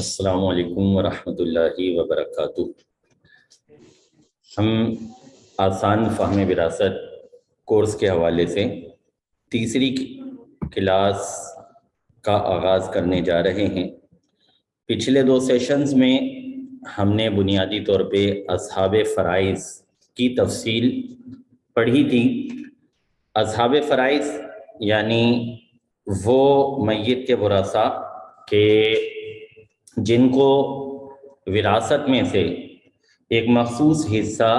السلام علیکم ورحمۃ اللہ وبرکاتہ۔ ہم آسان فہم وراثت کورس کے حوالے سے تیسری کلاس کا آغاز کرنے جا رہے ہیں۔ پچھلے 2 سیشنز میں ہم نے بنیادی طور پہ اصحاب فرائض کی تفصیل پڑھی تھی۔ اصحاب فرائض یعنی وہ میت کے ورثاء کہ جن کو وراثت میں سے ایک مخصوص حصہ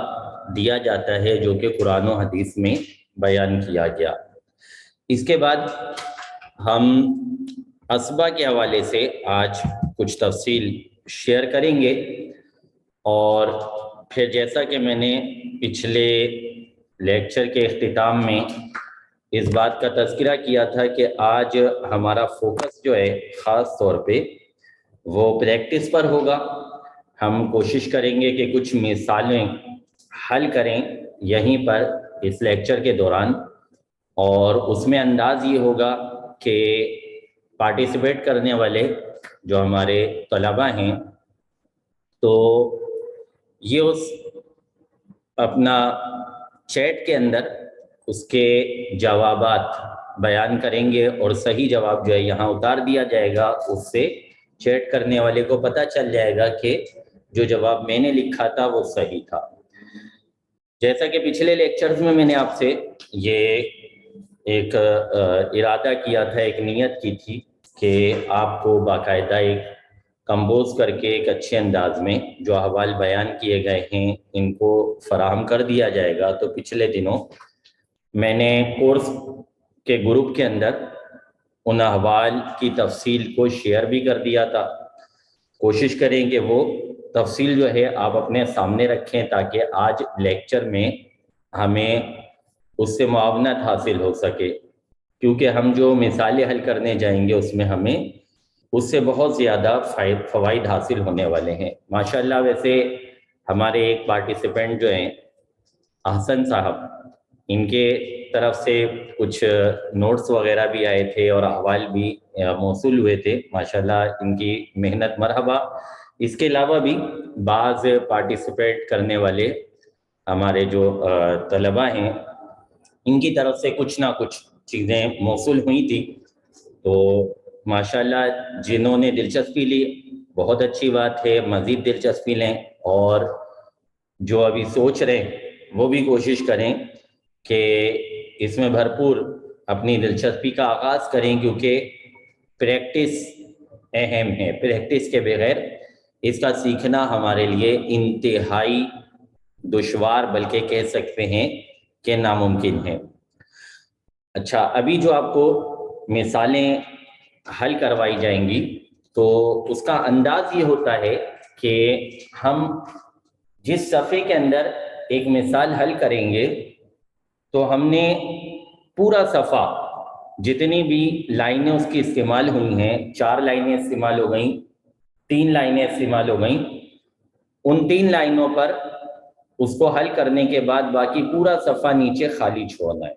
دیا جاتا ہے جو کہ قرآن و حدیث میں بیان کیا گیا۔ اس کے بعد ہم اسبا کے حوالے سے آج کچھ تفصیل شیئر کریں گے، اور پھر جیسا کہ میں نے پچھلے لیکچر کے اختتام میں اس بات کا تذکرہ کیا تھا کہ آج ہمارا فوکس جو ہے خاص طور پہ وہ پریکٹس پر ہوگا۔ ہم کوشش کریں گے کہ کچھ مثالیں حل کریں یہیں پر اس لیکچر کے دوران، اور اس میں انداز یہ ہوگا کہ پارٹیسپیٹ کرنے والے جو ہمارے طلباء ہیں تو یہ اس اپنا چیٹ کے اندر اس کے جوابات بیان کریں گے، اور صحیح جواب جو ہے یہاں اتار دیا جائے گا۔ اس سے چیٹ کرنے والے کو پتہ چل جائے گا کہ جو جواب میں نے لکھا تھا وہ صحیح تھا۔ جیسا کہ پچھلے لیکچرز میں نے آپ سے یہ ایک ارادہ کیا تھا، ایک نیت کی تھی کہ آپ کو باقاعدہ ایک کمپوز کر کے ایک اچھے انداز میں جو احوال بیان کیے گئے ہیں ان کو فراہم کر دیا جائے گا۔ تو پچھلے دنوں میں نے کورس کے گروپ کے اندر ان احوال کی تفصیل کو شیئر بھی کر دیا تھا۔ کوشش کریں کہ وہ تفصیل جو ہے آپ اپنے سامنے رکھیں تاکہ آج لیکچر میں ہمیں اس سے معاونت حاصل ہو سکے، کیونکہ ہم جو مثالیں حل کرنے جائیں گے اس میں ہمیں اس سے بہت زیادہ فوائد حاصل ہونے والے ہیں۔ ماشاءاللہ ویسے ہمارے ایک پارٹیسپینٹ جو ہیں احسن صاحب، ان کے طرف سے کچھ نوٹس وغیرہ بھی آئے تھے اور احوال بھی موصول ہوئے تھے۔ ماشاءاللہ ان کی محنت مرحبا۔ اس کے علاوہ بھی بعض پارٹیسپیٹ کرنے والے ہمارے جو طلباء ہیں ان کی طرف سے کچھ نہ کچھ چیزیں موصول ہوئی تھی، تو ماشاءاللہ جنہوں نے دلچسپی لی بہت اچھی بات ہے، مزید دلچسپی لیں، اور جو ابھی سوچ رہے ہیں وہ بھی کوشش کریں کہ اس میں بھرپور اپنی دلچسپی کا آغاز کریں، کیونکہ پریکٹس اہم ہے۔ پریکٹس کے بغیر اس کا سیکھنا ہمارے لیے انتہائی دشوار بلکہ کہہ سکتے ہیں کہ ناممکن ہے۔ اچھا، ابھی جو آپ کو مثالیں حل کروائی جائیں گی تو اس کا انداز یہ ہوتا ہے کہ ہم جس صفحے کے اندر ایک مثال حل کریں گے تو ہم نے پورا صفحہ جتنی بھی لائنیں اس کی استعمال ہوئی ہیں، 4 لائنیں استعمال ہو گئیں، 3 لائنیں استعمال ہو گئیں، ان 3 لائنوں پر اس کو حل کرنے کے بعد باقی پورا صفحہ نیچے خالی چھوڑنا ہے۔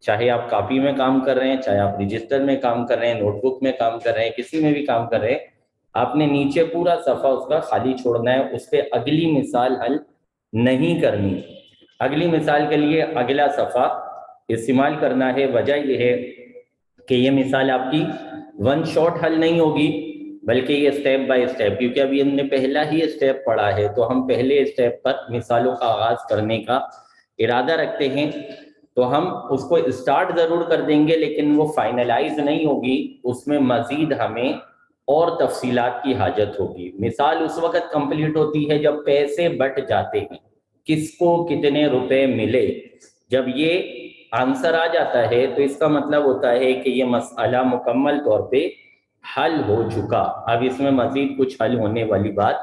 چاہے آپ کاپی میں کام کر رہے ہیں، چاہے آپ رجسٹر میں کام کر رہے ہیں، نوٹ بک میں کام کر رہے ہیں، کسی میں بھی کام کر رہے ہیں، آپ نے نیچے پورا صفحہ اس کا خالی چھوڑنا ہے۔ اس پہ اگلی مثال حل نہیں کرنی۔ اگلی مثال کے لیے اگلا صفحہ استعمال کرنا ہے۔ وجہ یہ ہے کہ یہ مثال آپ کی ون شاٹ حل نہیں ہوگی بلکہ یہ اسٹیپ بائی اسٹیپ، کیونکہ ابھی ہم نے پہلا ہی اسٹیپ پڑھا ہے تو ہم پہلے اسٹیپ پر مثالوں کا آغاز کرنے کا ارادہ رکھتے ہیں، تو ہم اس کو اسٹارٹ ضرور کر دیں گے لیکن وہ فائنلائز نہیں ہوگی، اس میں مزید ہمیں اور تفصیلات کی حاجت ہوگی۔ مثال اس وقت کمپلیٹ ہوتی ہے جب پیسے بٹ جاتے ہیں، کس کو کتنے روپے ملے، جب یہ آنسر آ جاتا ہے تو اس کا مطلب ہوتا ہے کہ یہ مسئلہ مکمل طور پہ حل ہو چکا، اب اس میں مزید کچھ حل ہونے والی بات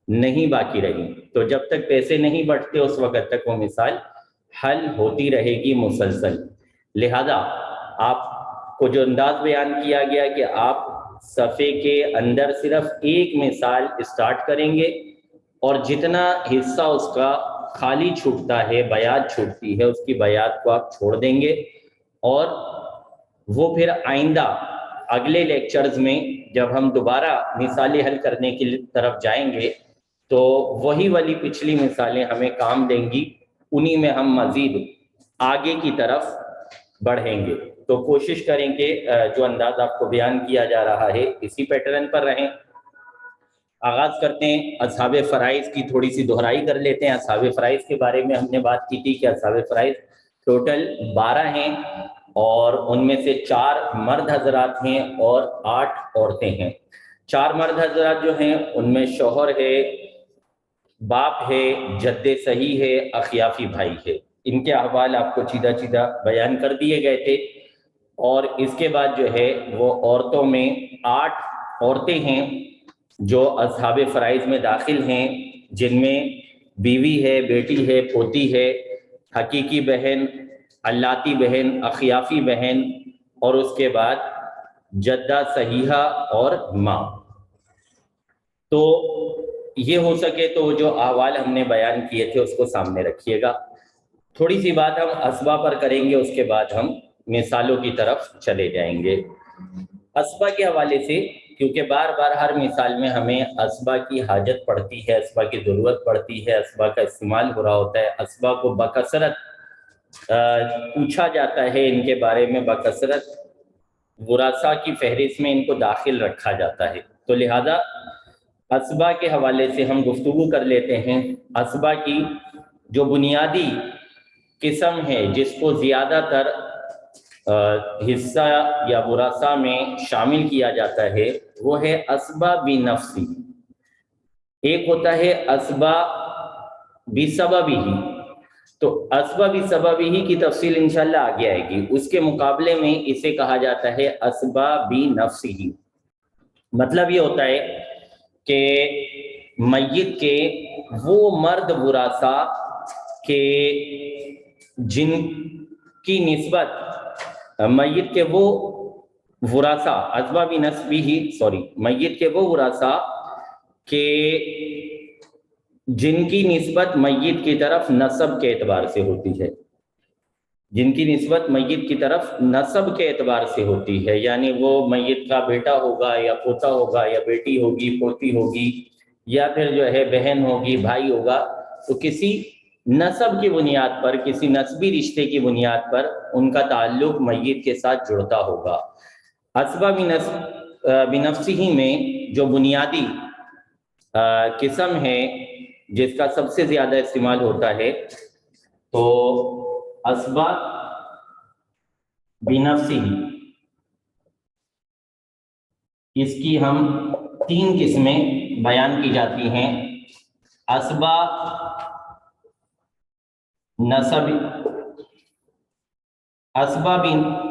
نہیں باقی رہی۔ تو جب تک پیسے نہیں بٹتے اس وقت تک وہ مثال حل ہوتی رہے گی مسلسل۔ لہذا آپ کو جو انداز بیان کیا گیا کہ آپ صفحے کے اندر صرف ایک مثال اسٹارٹ کریں گے اور جتنا حصہ اس کا خالی چھوٹتا ہے، بیات چھوٹتی ہے، اس کی بیات کو آپ چھوڑ دیں گے، اور وہ پھر آئندہ اگلے لیکچرز میں جب ہم دوبارہ مثالیں حل کرنے کی طرف جائیں گے تو وہی والی پچھلی مثالیں ہمیں کام دیں گی، انہی میں ہم مزید آگے کی طرف بڑھیں گے۔ تو کوشش کریں کہ جو انداز آپ کو بیان کیا جا رہا ہے اسی پیٹرن پر رہیں۔ آغاز کرتے ہیں اصحاب فرائض کی، تھوڑی سی دہرائی کر لیتے ہیں۔ اصحاب فرائض کے بارے میں ہم نے بات کی تھی کہ اصحاب فرائض ٹوٹل 12 ہیں، اور ان میں سے 4 مرد حضرات ہیں اور 8 عورتیں ہیں۔ 4 مرد حضرات جو ہیں ان میں شوہر ہے، باپ ہے، جد صحیح ہے، اخیافی بھائی ہے۔ ان کے احوال آپ کو چیدہ چیدہ بیان کر دیے گئے تھے۔ اور اس کے بعد جو ہے وہ عورتوں میں 8 عورتیں ہیں جو اصحاب فرائض میں داخل ہیں، جن میں بیوی ہے، بیٹی ہے، پوتی ہے، حقیقی بہن، علاتی بہن، اخیافی بہن، اور اس کے بعد جدہ صحیحہ اور ماں۔ تو یہ ہو سکے تو وہ جو احوال ہم نے بیان کیے تھے اس کو سامنے رکھیے گا۔ تھوڑی سی بات ہم اسبا پر کریں گے، اس کے بعد ہم مثالوں کی طرف چلے جائیں گے۔ اسبا کے حوالے سے، کیونکہ بار بار ہر مثال میں ہمیں اسبا کی حاجت پڑتی ہے، اسبا کی ضرورت پڑتی ہے، اسبا کا استعمال ہو رہا ہوتا ہے، اسبا کو بکثرت پوچھا جاتا ہے، ان کے بارے میں بکثرت وراثہ کی فہرست میں ان کو داخل رکھا جاتا ہے۔ تو لہذا اسبا کے حوالے سے ہم گفتگو کر لیتے ہیں۔ اسبا کی جو بنیادی قسم ہے جس کو زیادہ تر حصہ یا وراثہ میں شامل کیا جاتا ہے وہ ہے اسبا بنفسی۔ ایک ہوتا ہے اسبا بسببی، تو اسبا بسببی کی تفصیل انشاءاللہ آگے آئے گی۔ اس کے مقابلے میں اسے کہا جاتا ہے اسبا بنفسی۔ مطلب یہ ہوتا ہے کہ میت کے وہ مرد وراثہ کہ جن کی نسبت میت کے وہ وراثہ اسباب نسبی ہی میت کے وہ وراثہ کہ جن کی نسبت میت کی طرف نسب کے اعتبار سے ہوتی ہے، جن کی نسبت میت کی طرف نسب کے اعتبار سے ہوتی ہے، یعنی وہ میت کا بیٹا ہوگا یا پوتا ہوگا یا بیٹی ہوگی، پوتی ہوگی، یا پھر جو ہے بہن ہوگی، بھائی ہوگا، تو کسی نسب کی بنیاد پر، کسی نسبی رشتے کی بنیاد پر ان کا تعلق میت کے ساتھ جڑتا ہوگا۔ اسبا بنفسہ میں جو بنیادی قسم ہے جس کا سب سے زیادہ استعمال ہوتا ہے، تو اسبا بنفسہ اس کی ہم 3 قسمیں بیان کی جاتی ہیں۔ اسبا نسب، اسبا بنفسہ،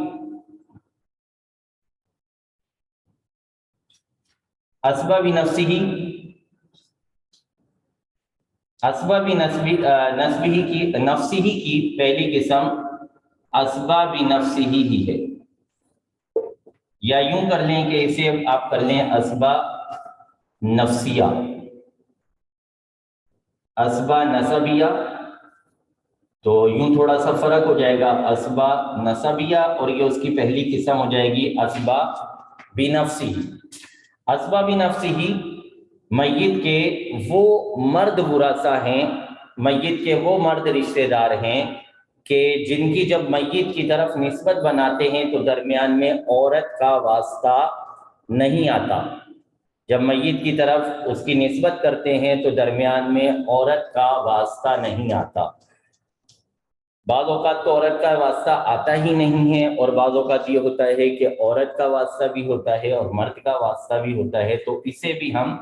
اسبا نفسہ کی پہلی قسم اسبا بنفسہ ہی ہے، یا یوں کر لیں کہ اسے آپ کر لیں اسبا نفسیہ، اسبا نسبیہ، تو یوں تھوڑا سا فرق ہو جائے گا، اسبا نسبیہ، اور یہ اس کی پہلی قسم ہو جائے گی اسبا بنفسہ۔ اسبا بنفسہ میت کے وہ مرد وراثہ ہیں، میت کے وہ مرد رشتہ دار ہیں کہ جن کی جب میت کی طرف نسبت بناتے ہیں تو درمیان میں عورت کا واسطہ نہیں آتا۔ جب میت کی طرف اس کی نسبت کرتے ہیں تو درمیان میں عورت کا واسطہ نہیں آتا۔ بعض اوقات تو عورت کا واسطہ آتا ہی نہیں ہے، اور بعض اوقات یہ ہوتا ہے کہ عورت کا واسطہ بھی ہوتا ہے اور مرد کا واسطہ بھی ہوتا ہے، تو اسے بھی ہم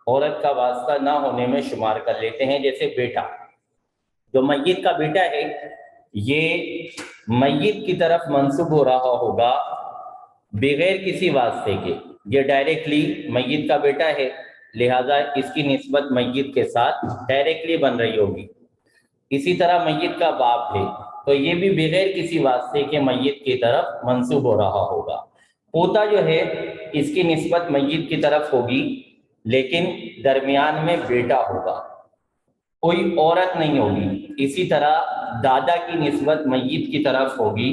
عورت کا واسطہ نہ ہونے میں شمار کر لیتے ہیں۔ جیسے بیٹا، جو میت کا بیٹا ہے یہ میت کی طرف منسوب ہو رہا ہوگا بغیر کسی واسطے کے، یہ ڈائریکٹلی میت کا بیٹا ہے، لہذا اس کی نسبت میت کے ساتھ ڈائریکٹلی بن رہی ہوگی۔ اسی طرح میت کا باپ ہے تو یہ بھی بغیر کسی واسطے کے میت کی طرف منسوب ہو رہا ہوگا۔ پوتا جو ہے اس کی نسبت میت کی طرف ہوگی لیکن درمیان میں بیٹا ہوگا، کوئی عورت نہیں ہوگی۔ اسی طرح دادا کی نسبت میت کی طرف ہوگی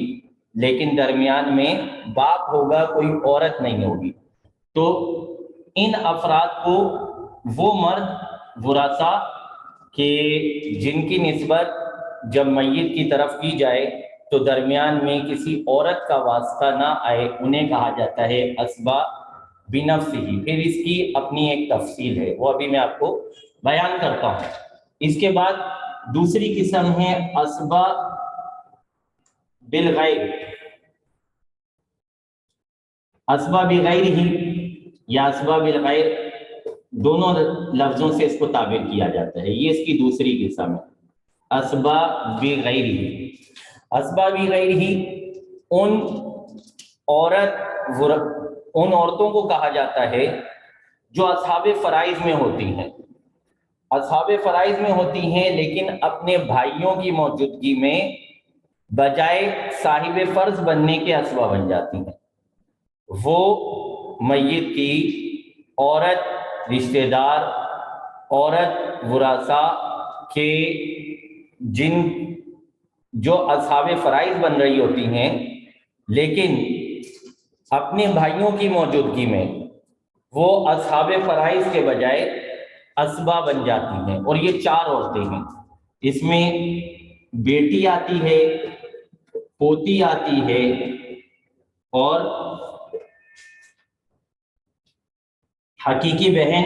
لیکن درمیان میں باپ ہوگا، کوئی عورت نہیں ہوگی۔ تو ان افراد کو وہ مرد ورثہ کہ جن کی نسبت جب میت کی طرف کی جائے تو درمیان میں کسی عورت کا واسطہ نہ آئے، انہیں کہا جاتا ہے اسبا بنفسہ۔ پھر اس کی اپنی ایک تفصیل ہے، وہ ابھی میں آپ کو بیان کرتا ہوں۔ اس کے بعد دوسری قسم ہے اسبا بالغیر، اسبا بغیر ہی یا اسبا بالغیر، دونوں لفظوں سے اس کو تعبیر کیا جاتا ہے۔ یہ اس کی دوسری قسم ہے، اسبا بغیر ہی۔ اسبا بغیر ہی ان عورتوں کو کہا جاتا ہے جو اصحاب فرائض میں ہوتی ہیں، اصحاب فرائض میں ہوتی ہیں لیکن اپنے بھائیوں کی موجودگی میں بجائے صاحب فرض بننے کے اسبا بن جاتی ہیں۔ وہ میت کی عورت رشتہ دار، عورت ورثہ کے جو اصحاب فرائض بن رہی ہوتی ہیں لیکن اپنے بھائیوں کی موجودگی میں وہ اصحاب فرائض کے بجائے اسبا بن جاتی ہیں۔ اور یہ 4 عورتیں ہیں، اس میں بیٹی آتی ہے، پوتی آتی ہے، اور حقیقی بہن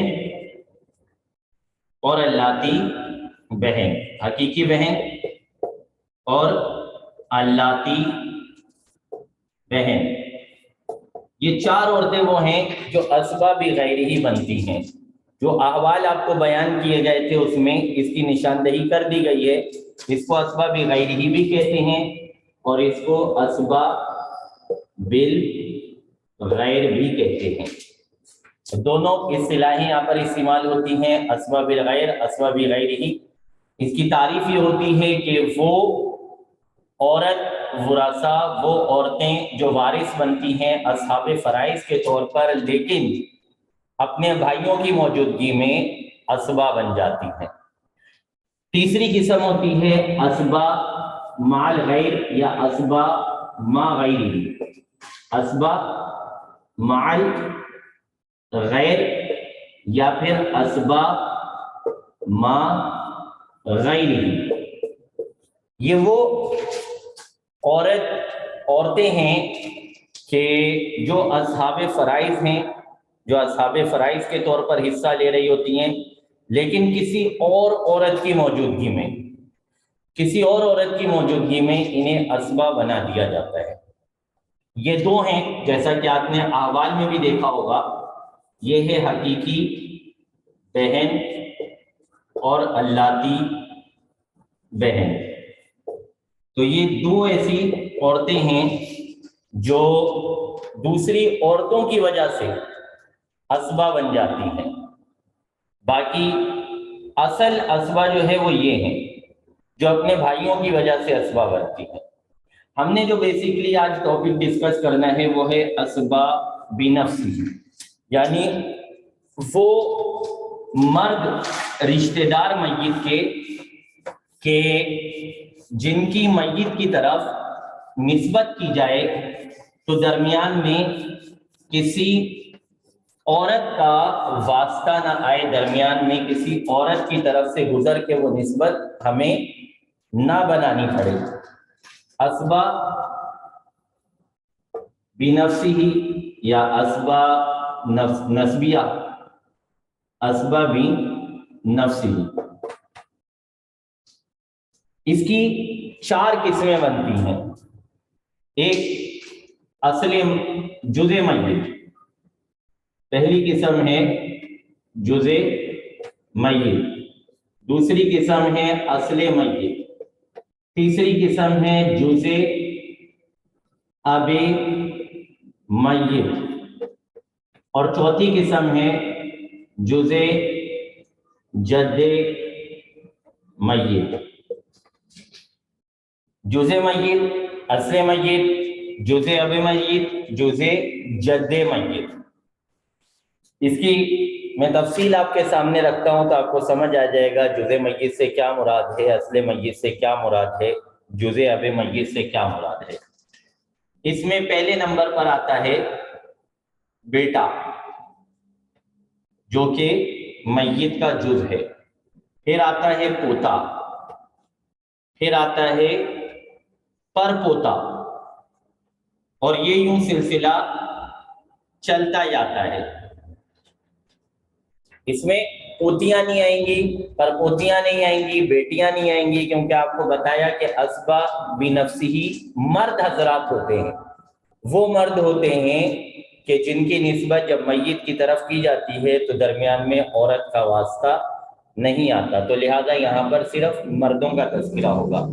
اور اللاتی بہن، حقیقی بہن اور اللاتی بہن۔ یہ 4 عورتیں وہ ہیں جو اسبا بغیر ہی بنتی ہیں۔ جو احوال آپ کو بیان کیے گئے تھے اس میں اس کی نشاندہی کر دی گئی ہے۔ اس کو اسبا بغیر ہی بھی کہتے ہیں اور اس کو اسبا بالغیر بھی کہتے ہیں۔ دونوں اصطلاحیں یہاں پر استعمال ہوتی ہیں، اسبا بالغیر، اسبا بغیر ہی۔ اس کی تعریف یہ ہوتی ہے کہ وہ عورت ورثہ، وہ عورتیں جو وارث بنتی ہیں اصحاب فرائض کے طور پر لیکن اپنے بھائیوں کی موجودگی میں اسبا بن جاتی ہیں۔ تیسری قسم ہوتی ہے اسبا مع الغیر یا اسبا مع غیرہ، اسبا مع الغیر یا پھر اسبا مع غیرہ۔ یہ وہ عورتیں ہیں کہ جو اصحاب فرائض ہیں، جو اصحاب فرائض کے طور پر حصہ لے رہی ہوتی ہیں لیکن کسی اور عورت کی موجودگی میں، کسی اور عورت کی موجودگی میں انہیں اسبا بنا دیا جاتا ہے۔ یہ 2 ہیں، جیسا کہ آپ نے احوال میں بھی دیکھا ہوگا، یہ ہے حقیقی بہن اور اللاتی بہن۔ تو یہ 2 ایسی عورتیں ہیں جو دوسری عورتوں کی وجہ سے اسبا بن جاتی ہیں۔ باقی اصل اسبا جو ہے وہ یہ ہیں جو اپنے بھائیوں کی وجہ سے اسبا بنتی ہیں۔ ہم نے جو بیسیکلی آج ٹاپک ڈسکس کرنا ہے وہ ہے اسبا بنفسہ، یعنی وہ مرد رشتہ دار میت کے جن کی میت کی طرف نسبت کی جائے تو درمیان میں کسی عورت کا واسطہ نہ آئے، درمیان میں کسی عورت کی طرف سے گزر کے وہ نسبت ہمیں نہ بنانی پڑے۔ اسبا بنفسہ یا اسبا نسبیہ، اسبا بنفسہ، اس کی 4 قسمیں بنتی ہیں۔ ایک اصل جز میت، پہلی قسم ہے جز میت، دوسری قسم ہے اصل میت، تیسری قسم ہے جز اب میت، اور چوتھی قسم ہے جز جد میت۔ جز میت، اصل میت، جز اب میت، جز جد میت۔ اس کی میں تفصیل آپ کے سامنے رکھتا ہوں تو آپ کو سمجھ آ جائے گا جز میت سے کیا مراد ہے، اصل میت سے کیا مراد ہے، جز اب میت سے کیا مراد ہے۔ اس میں پہلے نمبر پر آتا ہے بیٹا۔ جو کہ میت کا جز ہے، پھر آتا ہے پوتا، پھر آتا ہے پر پوتا، اور یہ یوں سلسلہ چلتا جاتا ہے۔ اس میں پوتیاں نہیں آئیں گی، پر پوتیاں نہیں آئیں گی، بیٹیاں نہیں آئیں گی، کیونکہ آپ کو بتایا کہ اسبا بنفسہ مرد حضرات ہوتے ہیں، وہ مرد ہوتے ہیں کہ جن کی نسبت جب میت کی طرف کی جاتی ہے تو درمیان میں عورت کا واسطہ نہیں آتا، تو لہذا یہاں پر صرف مردوں کا تذکرہ ہوگا۔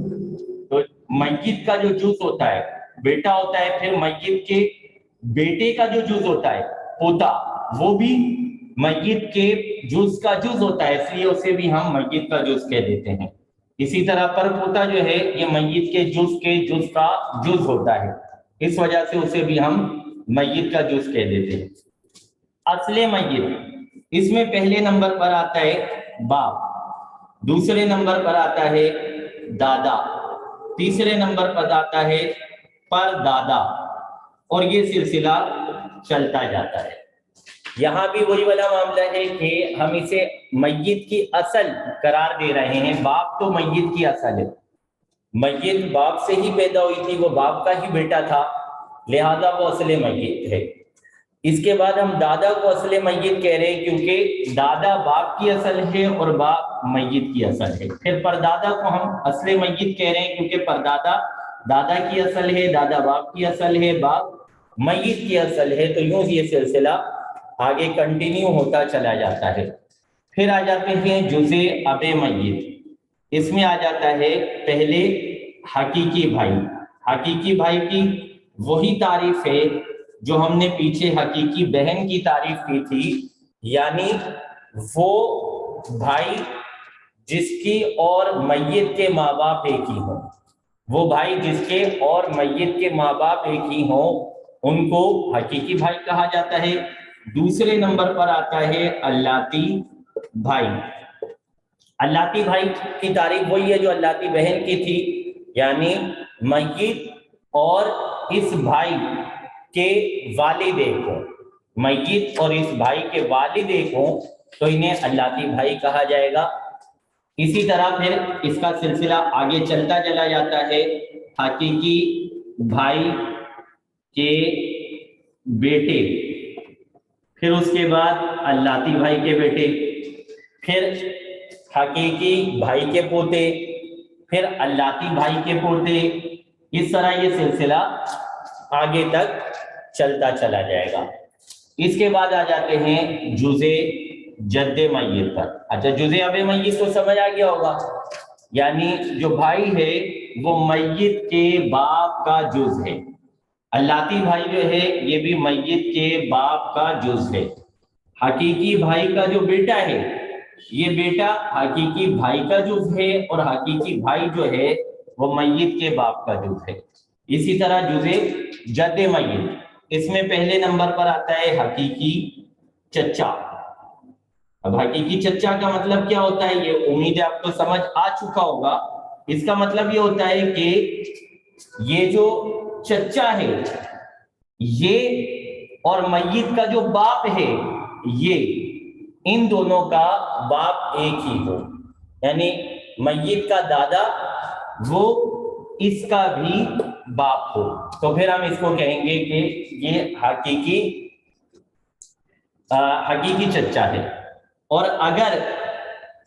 تو میت کا جو جز ہوتا ہے بیٹا ہوتا ہے، پھر میت کے بیٹے کا جو جز ہوتا ہے پوتا، وہ بھی میت کے جز کا جز ہوتا ہے، اس لیے اسے بھی ہم میت کا جز کہہ دیتے ہیں۔ اسی طرح پر پوتا جو ہے یہ میت کے جز کا جز ہوتا ہے، اس وجہ سے اسے بھی ہم میت کا جز کہہ دیتے ہیں۔ اصل میت، اس میں پہلے نمبر پر آتا ہے باپ، دوسرے نمبر پر آتا ہے دادا، تیسرے نمبر پر آتا ہے پر دادا، اور یہ سلسلہ چلتا جاتا ہے۔ یہاں بھی وہی والا معاملہ ہے کہ ہم اسے میت کی اصل قرار دے رہے ہیں، باپ تو میت کی اصل ہے، میت باپ سے ہی پیدا ہوئی تھی، وہ باپ کا ہی بیٹا تھا، لہذا وہ اصل میت ہے۔ اس کے بعد ہم دادا کو اصل میت کہہ رہے ہیں کیونکہ دادا باپ کی اصل ہے اور باپ میت کی اصل ہے۔ پھر پردادا کو ہم اصل میت کہہ رہے ہیں کیونکہ پردادا دادا کی اصل ہے، دادا باپ کی اصل ہے، باپ میت کی اصل ہے، تو یوں یہ سلسلہ آگے کنٹینیو ہوتا چلا جاتا ہے۔ پھر آ جاتے ہیں جزء اب میت، اس میں آ جاتا ہے پہلے حقیقی بھائی۔ حقیقی بھائی کی وہی تعریف ہے جو ہم نے پیچھے حقیقی بہن کی تعریف کی تھی، یعنی وہ بھائی جس کی اور میت کے ماں باپ ایک ہی ہوں، وہ بھائی جس کے اور میت کے ماں باپ ایک ہی ہوں، ان کو حقیقی بھائی کہا جاتا ہے۔ دوسرے نمبر پر آتا ہے اللاتی بھائی۔ اللاتی بھائی کی تعریف وہی ہے جو اللاتی بہن کی تھی، یعنی میت اور اس بھائی کے والد ایک ہوں، میت اور اس بھائی کے والد ایک ہوں تو انہیں اللاتی بھائی کہا جائے گا۔ اسی طرح پھر اس کا سلسلہ آگے چلتا چلا جاتا ہے، حقیقی بھائی کے بیٹے، پھر اس کے بعد اللاتی بھائی کے بیٹے، پھر حقیقی بھائی کے پوتے، پھر اللاتی بھائی کے پوتے، اس طرح یہ سلسلہ آگے تک چلتا چلا جائے گا۔ اس کے بعد آ جاتے ہیں جزء جد میت پر۔ اچھا، جزء اب میت تو سمجھ آ گیا ہوگا، یعنی جو بھائی ہے وہ میت کے باپ کا جز ہے، اللاتی بھائی جو ہے یہ بھی میت کے باپ کا جز ہے۔ حقیقی بھائی کا جو بیٹا ہے یہ بیٹا حقیقی بھائی کا جز ہے، اور حقیقی بھائی جو ہے وہ میت کے باپ کا جز ہے۔ اسی طرح جزء جد میت، اس میں پہلے نمبر پر آتا ہے حقیقی چچا۔ اب حقیقی چچا کا مطلب کیا ہوتا ہے یہ امید ہے آپ کو سمجھ آ چکا ہوگا۔ اس کا مطلب یہ ہوتا ہے کہ یہ جو چچا ہے یہ اور میت کا جو باپ ہے یہ، ان دونوں کا باپ ایک ہی ہو، یعنی میت کا دادا وہ اس کا بھی باپ ہو، تو پھر ہم اس کو کہیں گے کہ یہ حقیقی چچا ہے۔ اور اگر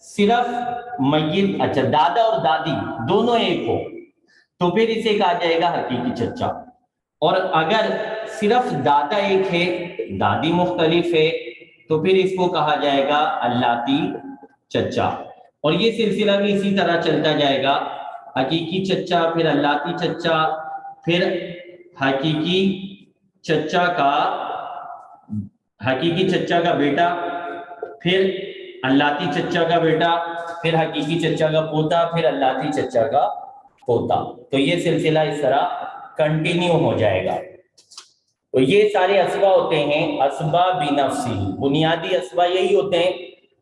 صرف میت، اچھا دادا اور دادی دونوں ایک ہو تو پھر اسے کہا جائے گا حقیقی چچا، اور اگر صرف دادا ایک ہے دادی مختلف ہے تو پھر اس کو کہا جائے گا اللاتی چچا۔ اور یہ سلسلہ بھی اسی طرح چلتا جائے گا، حقیقی چچا، پھر اللاتی چچا، پھر حقیقی چچا کا بیٹا، پھر اللاتی چچا کا بیٹا، پھر حقیقی چچا کا پوتا، پھر اللاتی چچا کا پوتا، تو یہ سلسلہ اس طرح کنٹینیو ہو جائے گا۔ تو یہ سارے اسبا ہوتے ہیں اسبا بنفسی، بنیادی اسبا یہی ہوتے ہیں،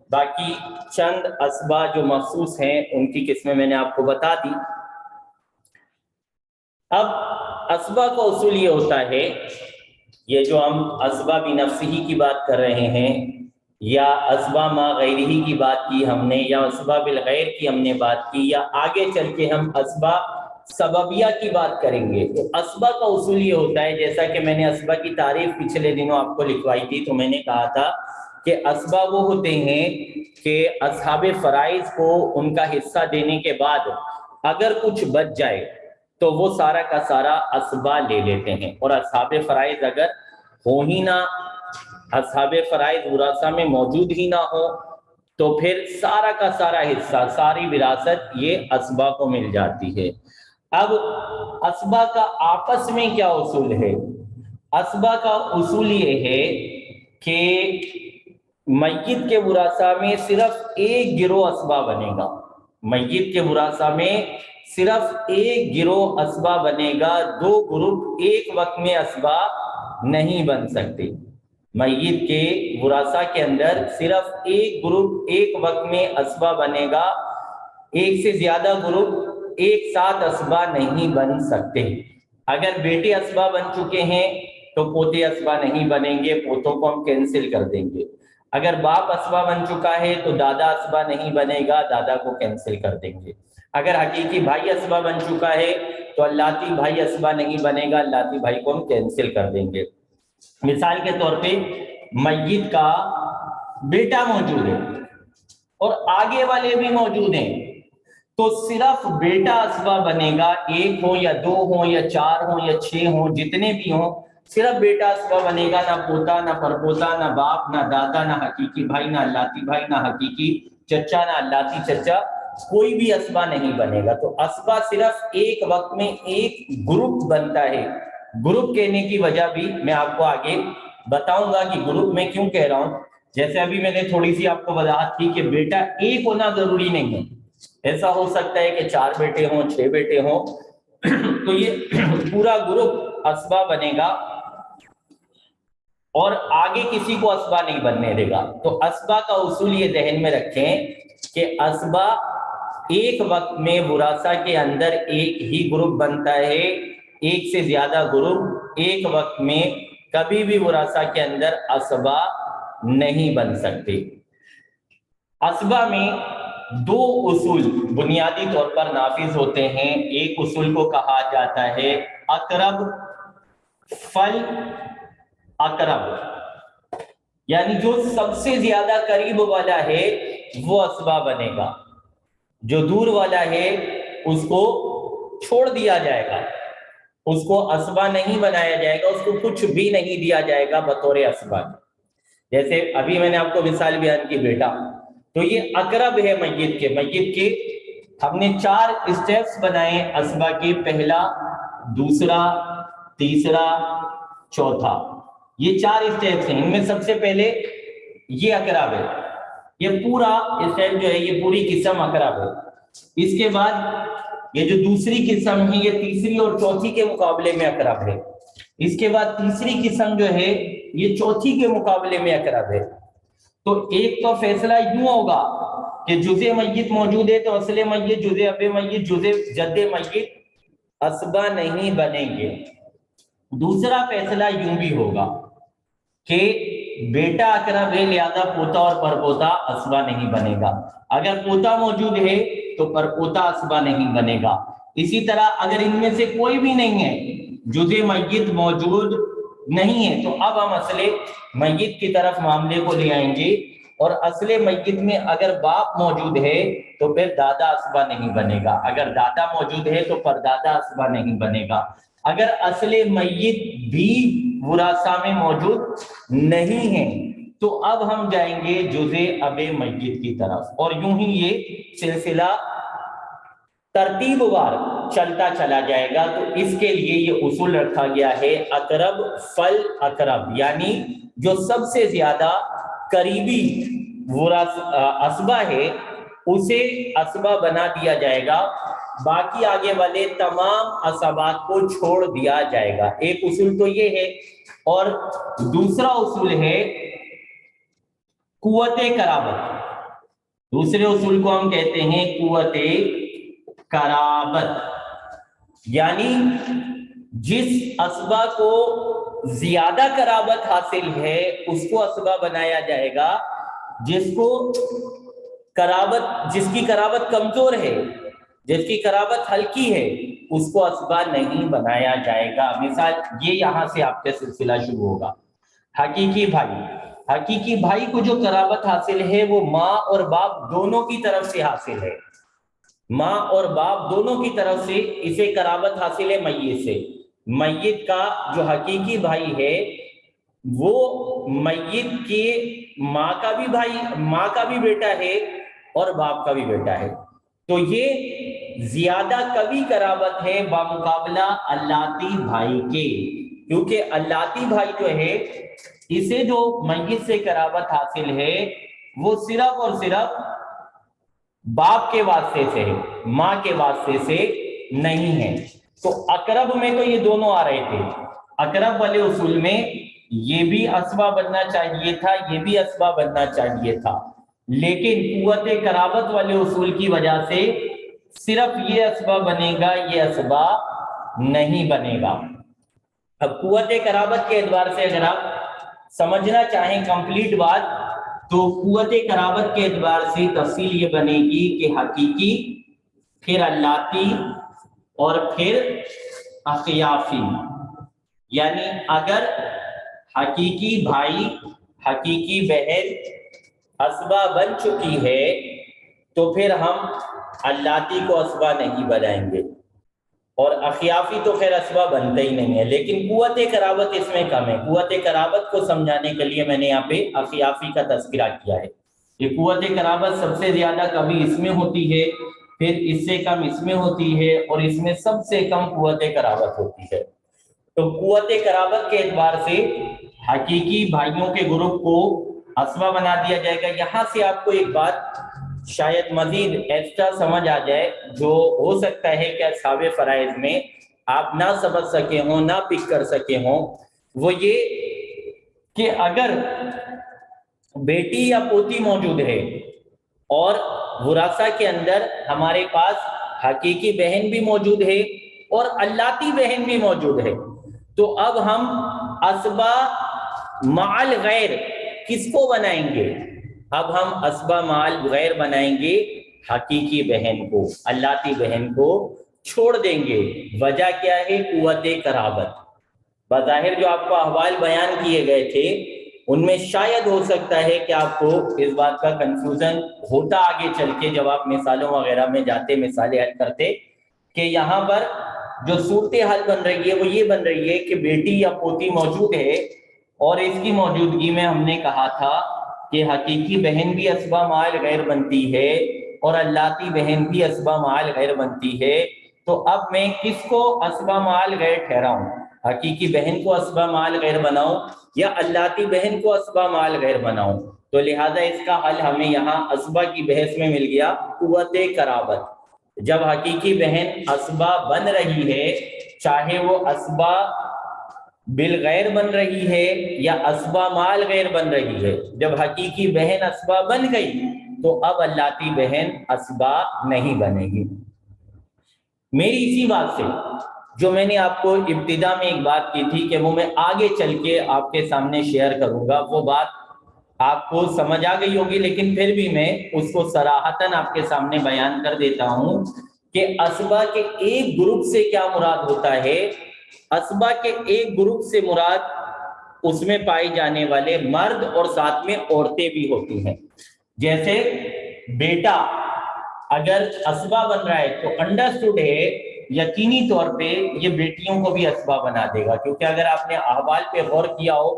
باقی چند اسبا جو مخصوص ہیں ان کی قسمیں میں نے آپ کو بتا دی۔ اب اسبا کا اصول یہ ہوتا ہے، یہ جو ہم اسبا بنفسی کی بات کر رہے ہیں یا اسبا ما غیرہی کی بات کی ہم نے، یا اسبا بالغیر کی ہم نے بات کی، یا آگے چل کے ہم اسبا سببیہ کی بات کریں گے۔ تو اسبا کا اصول یہ ہوتا ہے، جیسا کہ میں نے اسبا کی تعریف پچھلے دنوں آپ کو لکھوائی تھی، تو میں نے کہا تھا کہ اسبا وہ ہوتے ہیں کہ اصحاب فرائض کو ان کا حصہ دینے کے بعد اگر کچھ بچ جائے تو وہ سارا کا سارا اسبا لے لیتے ہیں، اور اصحاب فرائض اگر ہو ہی نہ، اصحاب فرائض ورثہ میں موجود ہی نہ ہو، تو پھر سارا کا سارا حصہ، ساری وراثت یہ اسبا کو مل جاتی ہے۔ اب اسبا کا آپس میں کیا اصول ہے؟ اسبا کا اصول یہ ہے کہ میت کے ورثہ میں صرف ایک گروہ اسبا بنے گا، میت کے ورثہ میں صرف ایک گروہ اسبا بنے گا، دو گروپ ایک وقت میں اسبا نہیں بن سکتے۔ میت کے ورثہ کے اندر صرف ایک گروپ ایک وقت میں اسبا بنے گا، ایک سے زیادہ گروپ ایک ساتھ اسبا نہیں بن سکتے۔ اگر بیٹے اسبا بن چکے ہیں تو پوتے اسبا نہیں بنیں گے، پوتوں کو ہم کینسل کر دیں گے۔ اگر باپ اسبا بن چکا ہے تو دادا اسبا نہیں بنے گا، دادا کو کینسل کر دیں گے۔ اگر حقیقی بھائی اسبا بن چکا ہے تو اللاتی بھائی اسبا نہیں بنے گا، اللاتی بھائی کو ہم کینسل کر دیں گے۔ مثال کے طور پہ میت کا بیٹا موجود ہے اور آگے والے بھی موجود ہیں، تو صرف بیٹا اسبا بنے گا، ایک ہو یا دو ہو یا چار ہو یا چھ ہو، جتنے بھی ہوں صرف بیٹا اسبا بنے گا، نہ پوتا نہ پرپوتا نہ باپ نہ دادا نہ حقیقی بھائی نہ اللاتی بھائی نہ حقیقی چچا نہ اللاتی چچا، کوئی بھی اسبا نہیں بنے گا۔ تو اسبا صرف ایک وقت میں ایک گروپ بنتا ہے۔ گروپ کہنے کی وجہ بھی میں آپ کو آگے بتاؤں گا کہ گروپ میں کیوں کہہ رہا ہوں۔ جیسے ابھی میں نے تھوڑی سی آپ کو وضاحت کی کہ بیٹا ایک ہونا ضروری نہیں ہے، ایسا ہو سکتا ہے کہ 4 بیٹے ہوں، 6 بیٹے ہوں، تو یہ پورا گروپ اسبا بنے گا اور آگے کسی کو اسبا نہیں بننے دے گا۔ تو اسبا کا اصول یہ ذہن میں رکھیں کہ اسبا ایک وقت میں وراثہ کے اندر ایک ہی گروپ بنتا ہے، ایک سے زیادہ گروپ ایک وقت میں کبھی بھی وراثہ کے اندر اسبا نہیں بن سکتے۔ اسبا میں دو اصول بنیادی طور پر نافذ ہوتے ہیں۔ ایک اصول کو کہا جاتا ہے اقرب فل اقرب، یعنی جو سب سے زیادہ قریب والا ہے وہ اسبا بنے گا، جو دور والا ہے اس کو چھوڑ دیا جائے گا، اس کو اسبا نہیں بنایا جائے گا، اس کو کچھ بھی نہیں دیا جائے گا بطور اسبا۔ جیسے ابھی میں نے آپ کو مثال بیان کی بیٹا، تو یہ اقرب ہے میت کے ہم نے 4 اسٹیپس بنائے اسبا کے، پہلا، دوسرا، تیسرا، چوتھا، یہ 4 اسٹیپس ہیں۔ ان میں سب سے پہلے یہ اقرب ہے، یہ پورا اسٹیپ جو ہے یہ پوری قسم اقرب ہے۔ اس کے بعد یہ جو دوسری قسم ہے یہ تیسری اور چوتھی کے مقابلے میں اقرب ہے۔ اس کے بعد تیسری قسم جو ہے یہ چوتھی کے مقابلے میں اقرب ہے۔ تو ایک تو فیصلہ یوں ہوگا کہ جزء میت موجود ہے تو اصل میت، جزء اب میت، جزء جد میت اسبا نہیں بنیں گے۔ دوسرا فیصلہ یوں بھی ہوگا کہ بیٹا اقرب ہے لہذا پوتا اور پرپوتا اسبا نہیں بنے گا، اگر پوتا موجود ہے تو پرپوتا اسبا نہیں بنے گا۔ اسی طرح اگر ان میں سے کوئی بھی نہیں ہے، جزء میت موجود نہیں ہے، تو اب ہم اصل میت کی طرف معاملے کو لے آئیں گے، اور اصل میت میں اگر باپ موجود ہے تو پھر دادا اسبا نہیں بنے گا، اگر دادا موجود ہے تو پردادا اسبا نہیں بنے گا، اگر اصل میت بھی وراثہ میں موجود نہیں ہے تو اب ہم جائیں گے جزء اب میت کی طرف، اور یوں ہی یہ سلسلہ ترتیب وار چلتا چلا جائے گا۔ تو اس کے لیے یہ اصول رکھا گیا ہے اقرب فل اقرب، یعنی جو سب سے زیادہ قریبی اسبا ہے اسے اسبا بنا دیا جائے گا، باقی آگے والے تمام اسبات کو چھوڑ دیا جائے گا۔ ایک اصول تو یہ ہے، اور دوسرا اصول ہے قوت قرابت۔ دوسرے اصول کو ہم کہتے ہیں قوت قرابت، یعنی جس اسبا کو زیادہ قرابت حاصل ہے اس کو اسبا بنایا جائے گا، جس کو جس کی قرابت کمزور ہے، جس کی قرابت ہلکی ہے، اس کو اسبا نہیں بنایا جائے گا۔ مثال یہ یہاں سے آپ کا سلسلہ شروع ہوگا۔ حقیقی بھائی کو جو قرابت حاصل ہے وہ ماں اور باپ دونوں کی طرف سے حاصل ہے، ماں اور باپ دونوں کی طرف سے اسے قرابت حاصل ہے میت سے۔ میت کا جو حقیقی بھائی ہے وہ میت کے ماں کا بھی بھائی، ماں کا بھی بیٹا ہے اور باپ کا بھی بیٹا ہے، تو یہ زیادہ قوی قرابت ہے بمقابلہ اللاتی بھائی کے، کیونکہ اللاتی بھائی جو ہے اسے جو میت سے قرابت حاصل ہے وہ صرف اور صرف باپ کے واسطے سے ہے، ماں کے واسطے سے نہیں ہے۔ تو اقرب میں تو یہ دونوں آ رہے تھے، اقرب والے اصول میں یہ بھی اسبا بننا چاہیے تھا، یہ بھی اسبا بننا چاہیے تھا، لیکن قوت قرابت والے اصول کی وجہ سے صرف یہ اسبا بنے گا، یہ اسبا نہیں بنے گا۔ اب قوت قرابت کے اعتبار سے اگر آپ سمجھنا چاہیں کمپلیٹ بات، تو قوت قرابت کے اعتبار سے تفصیل یہ بنے گی کہ حقیقی، پھر اللاتی اور پھر اخیافی، یعنی اگر حقیقی بھائی، حقیقی بہن اسبا بن چکی ہے تو پھر ہم اللاتی کو اسبا نہیں بنائیں گے، اور اخیافی تو خیر اسبا بنتا ہی نہیں ہے، لیکن قوت قرابت اس میں کم ہے۔ قوت قرابت کو سمجھانے کے لیے میں نے یہاں پہ اخیافی کا تذکرہ کیا ہے کہ قوت قرابت سب سے زیادہ کبھی اس میں ہوتی ہے، پھر اس سے کم اس میں ہوتی ہے، اور اس میں سب سے کم قوت قرابت ہوتی ہے۔ تو قوت قرابت کے اعتبار سے حقیقی بھائیوں کے گروپ کو اسبا بنا دیا جائے گا۔ یہاں سے آپ کو ایک بات شاید مزید ایکسٹرا سمجھ آ جائے، جو ہو سکتا ہے کہ اصحاب فرائض میں آپ نہ سمجھ سکے ہوں، نہ پک کر سکے ہوں، وہ یہ کہ اگر بیٹی یا پوتی موجود ہے اور وراثہ کے اندر ہمارے پاس حقیقی بہن بھی موجود ہے اور اللاتی بہن بھی موجود ہے، تو اب ہم اسبا مع غیر کس کو بنائیں گے؟ اب ہم اسبا مع غیر بنائیں گے حقیقی بہن کو، اللاتی بہن کو چھوڑ دیں گے۔ وجہ کیا ہے؟ قوت قرابت۔ بظاہر جو آپ کو احوال بیان کیے گئے تھے ان میں شاید ہو سکتا ہے کہ آپ کو اس بات کا کنفیوژن ہوتا آگے چل کے، جب آپ مثالوں وغیرہ میں جاتے، مثالیں حل کرتے، کہ یہاں پر جو صورتحال بن رہی ہے وہ یہ بن رہی ہے کہ بیٹی یا پوتی موجود ہے، اور اس کی موجودگی میں ہم نے کہا تھا کہ حقیقی بہن بھی اسبا مع غیر بنتی ہے اور اللاتی بہن بھی اسبا مع غیر بنتی ہے۔ تو اب میں کس کو اسبا مع غیر ٹھہراؤں؟ حقیقی بہن کو اسبا مع غیر بناؤں یا اللاتی بہن کو اسبا مع غیر بناؤں؟ تو لہذا اس کا حل ہمیں یہاں اسبا کی بحث میں مل گیا، قوت قرابت۔ جب حقیقی بہن اسبا بن رہی ہے، چاہے وہ اسبا بالغیر بن رہی ہے یا اسبا مع غیر بن رہی ہے، جب حقیقی بہن اسبا بن گئی تو اب اللاتی بہن اسبا نہیں بنے گی۔ میری اسی بات سے جو میں نے آپ کو ابتدا میں ایک بات کی تھی کہ وہ میں آگے چل کے آپ کے سامنے شیئر کروں گا، وہ بات آپ کو سمجھ آ گئی ہوگی، لیکن پھر بھی میں اس کو صراحتاً آپ کے سامنے بیان کر دیتا ہوں کہ اسبا کے ایک گروپ سے کیا مراد ہوتا ہے۔ اسبا کے ایک گروپ سے مراد اس میں پائی جانے والے مرد اور ساتھ میں عورتیں بھی ہوتی ہیں۔ جیسے بیٹا اگر اسبا بن رہا ہے تو انڈرسٹوڈ ہے یقینی طور پہ یہ بیٹیوں کو بھی اسبا بنا دے گا، کیونکہ اگر آپ نے احوال پہ غور کیا ہو،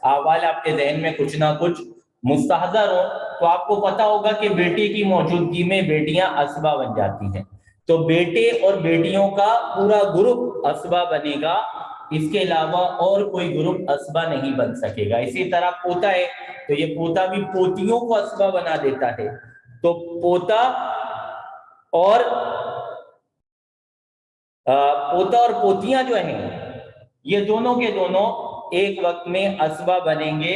احوال آپ کے ذہن میں کچھ نہ کچھ مستحضر ہو، تو آپ کو پتا ہوگا کہ بیٹے کی موجودگی میں بیٹیاں اسبا بن جاتی ہیں، تو بیٹے اور بیٹیوں کا پورا گروپ اسبا بنے گا، اس کے علاوہ اور کوئی گروپ اسبا نہیں بن سکے گا۔ اسی طرح پوتا ہے تو یہ پوتا بھی پوتیوں کو اسبا بنا دیتا ہے، تو پوتا اور پوتیاں جو ہیں یہ دونوں کے دونوں ایک وقت میں اسبا بنیں گے،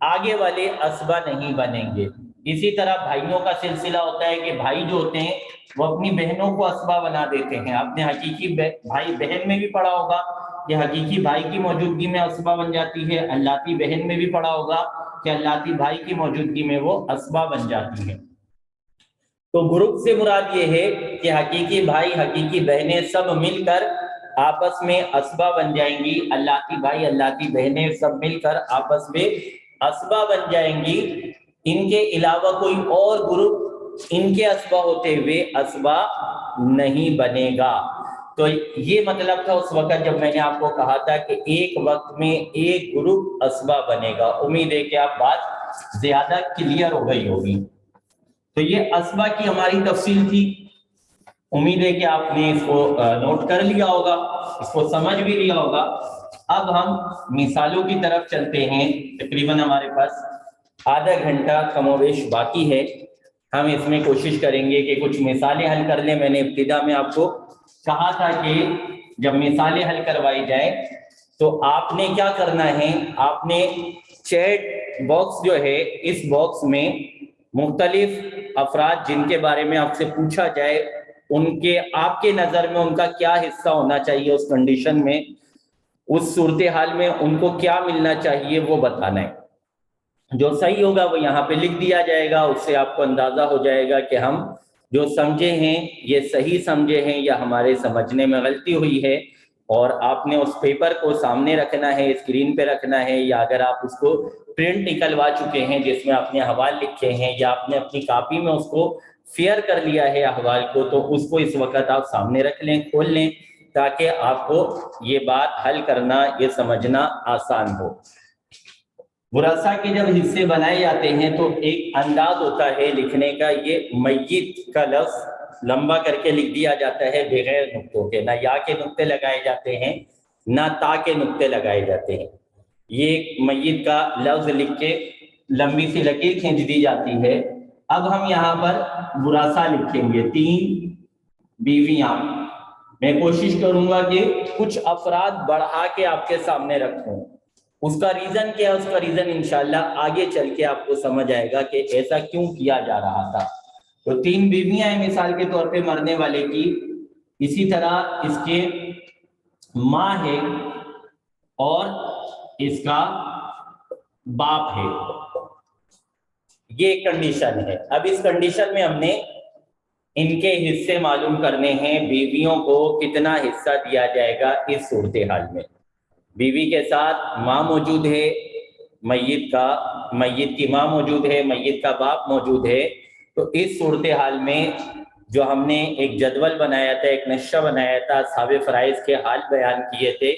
آگے والے اسبا نہیں بنیں گے۔ اسی طرح بھائیوں کا سلسلہ ہوتا ہے کہ بھائی جو ہوتے ہیں وہ اپنی بہنوں کو اسبا بنا دیتے ہیں۔ آپ نے حقیقی بھائی بہن میں بھی پڑھا ہوگا کہ حقیقی بھائی کی موجودگی میں اسبا بن جاتی ہے، اللاتی بہن میں بھی پڑھا ہوگا کہ اللاتی بھائی کی موجودگی میں وہ اسبا بن جاتی ہے۔ تو گروپ سے مراد یہ ہے کہ حقیقی بھائی حقیقی بہنیں سب مل کر آپس میں اسبا بن جائیں گی، اللاتی بھائی اللاتی بہنیں سب مل کر آپس میں اسبا بن جائیں گی۔ ان کے علاوہ کوئی اور گروپ ان کے اسبا ہوتے ہوئے اسبا نہیں بنے گا۔ تو یہ مطلب تھا اس وقت جب میں نے آپ کو کہا تھا کہ ایک وقت میں ایک گروپ اسبا بنے گا۔ امید ہے کہ آپ بات زیادہ کلیئر ہو گئی ہوگی۔ تو یہ اسبا کی ہماری تفصیل تھی، امید ہے کہ آپ نے اس کو نوٹ کر لیا ہوگا، اس کو سمجھ بھی لیا ہوگا۔ اب ہم مثالوں کی طرف چلتے ہیں۔ تقریباً ہمارے پاس آدھا گھنٹہ کم و بیش باقی ہے، ہم اس میں کوشش کریں گے کہ کچھ مثالیں حل کر لیں۔ میں نے ابتدا میں آپ کو کہا تھا کہ جب مثالیں حل کروائی جائیں تو آپ نے کیا کرنا ہے، آپ نے چیٹ باکس جو ہے اس باکس میں مختلف افراد جن کے بارے میں آپ سے پوچھا جائے ان کے آپ کے نظر میں ان کا کیا حصہ ہونا چاہیے اس کنڈیشن میں، اس صورتحال میں ان کو کیا ملنا چاہیے وہ بتانا ہے۔ جو صحیح ہوگا وہ یہاں پہ لکھ دیا جائے گا، اس سے آپ کو اندازہ ہو جائے گا کہ ہم جو سمجھے ہیں یہ صحیح سمجھے ہیں یا ہمارے سمجھنے میں غلطی ہوئی ہے۔ اور آپ نے اس پیپر کو سامنے رکھنا ہے، اسکرین پہ رکھنا ہے، یا اگر آپ اس کو پرنٹ نکلوا چکے ہیں جس میں آپ نے حوال لکھے ہیں یا آپ نے اپنی کاپی میں اس کو فیئر کر لیا ہے احوال کو، تو اس کو اس وقت آپ سامنے رکھ لیں، کھول لیں، تاکہ آپ کو یہ بات حل کرنا، یہ سمجھنا آسان ہو۔ ورثہ کے جب حصے بنائے جاتے ہیں تو ایک انداز ہوتا ہے لکھنے کا، یہ میت کا لفظ لمبا کر کے لکھ دیا جاتا ہے بغیر نقطوں کے، نہ یا کے نقطے لگائے جاتے ہیں نہ تا کے نقطے لگائے جاتے ہیں۔ یہ میت کا لفظ لکھ کے لمبی سی لکیر کھینچ دی جاتی ہے۔ اب ہم یہاں پر ورثہ لکھیں گے، 3 بیویاں۔ میں کوشش کروں گا کہ کچھ افراد بڑھا کے آپ کے سامنے رکھوں، اس کا ریزن کیا ہے، اس کا ریزن انشاءاللہ آگے چل کے آپ کو سمجھ آئے گا کہ ایسا کیوں کیا جا رہا تھا۔ تو 3 بیویاں ہیں مثال کے طور پہ مرنے والے کی، اسی طرح اس کے ماں ہے اور اس کا باپ ہے، یہ کنڈیشن ہے۔ اب اس کنڈیشن میں ہم نے ان کے حصے معلوم کرنے ہیں، بیویوں کو کتنا حصہ دیا جائے گا اس صورتحال میں۔ بیوی کے ساتھ ماں موجود ہے، میت کی ماں موجود ہے، میت کا باپ موجود ہے۔ تو اس صورتحال میں جو ہم نے ایک جدول بنایا تھا، ایک نقشہ بنایا تھا، اصحاب فرائض کے حال بیان کیے تھے،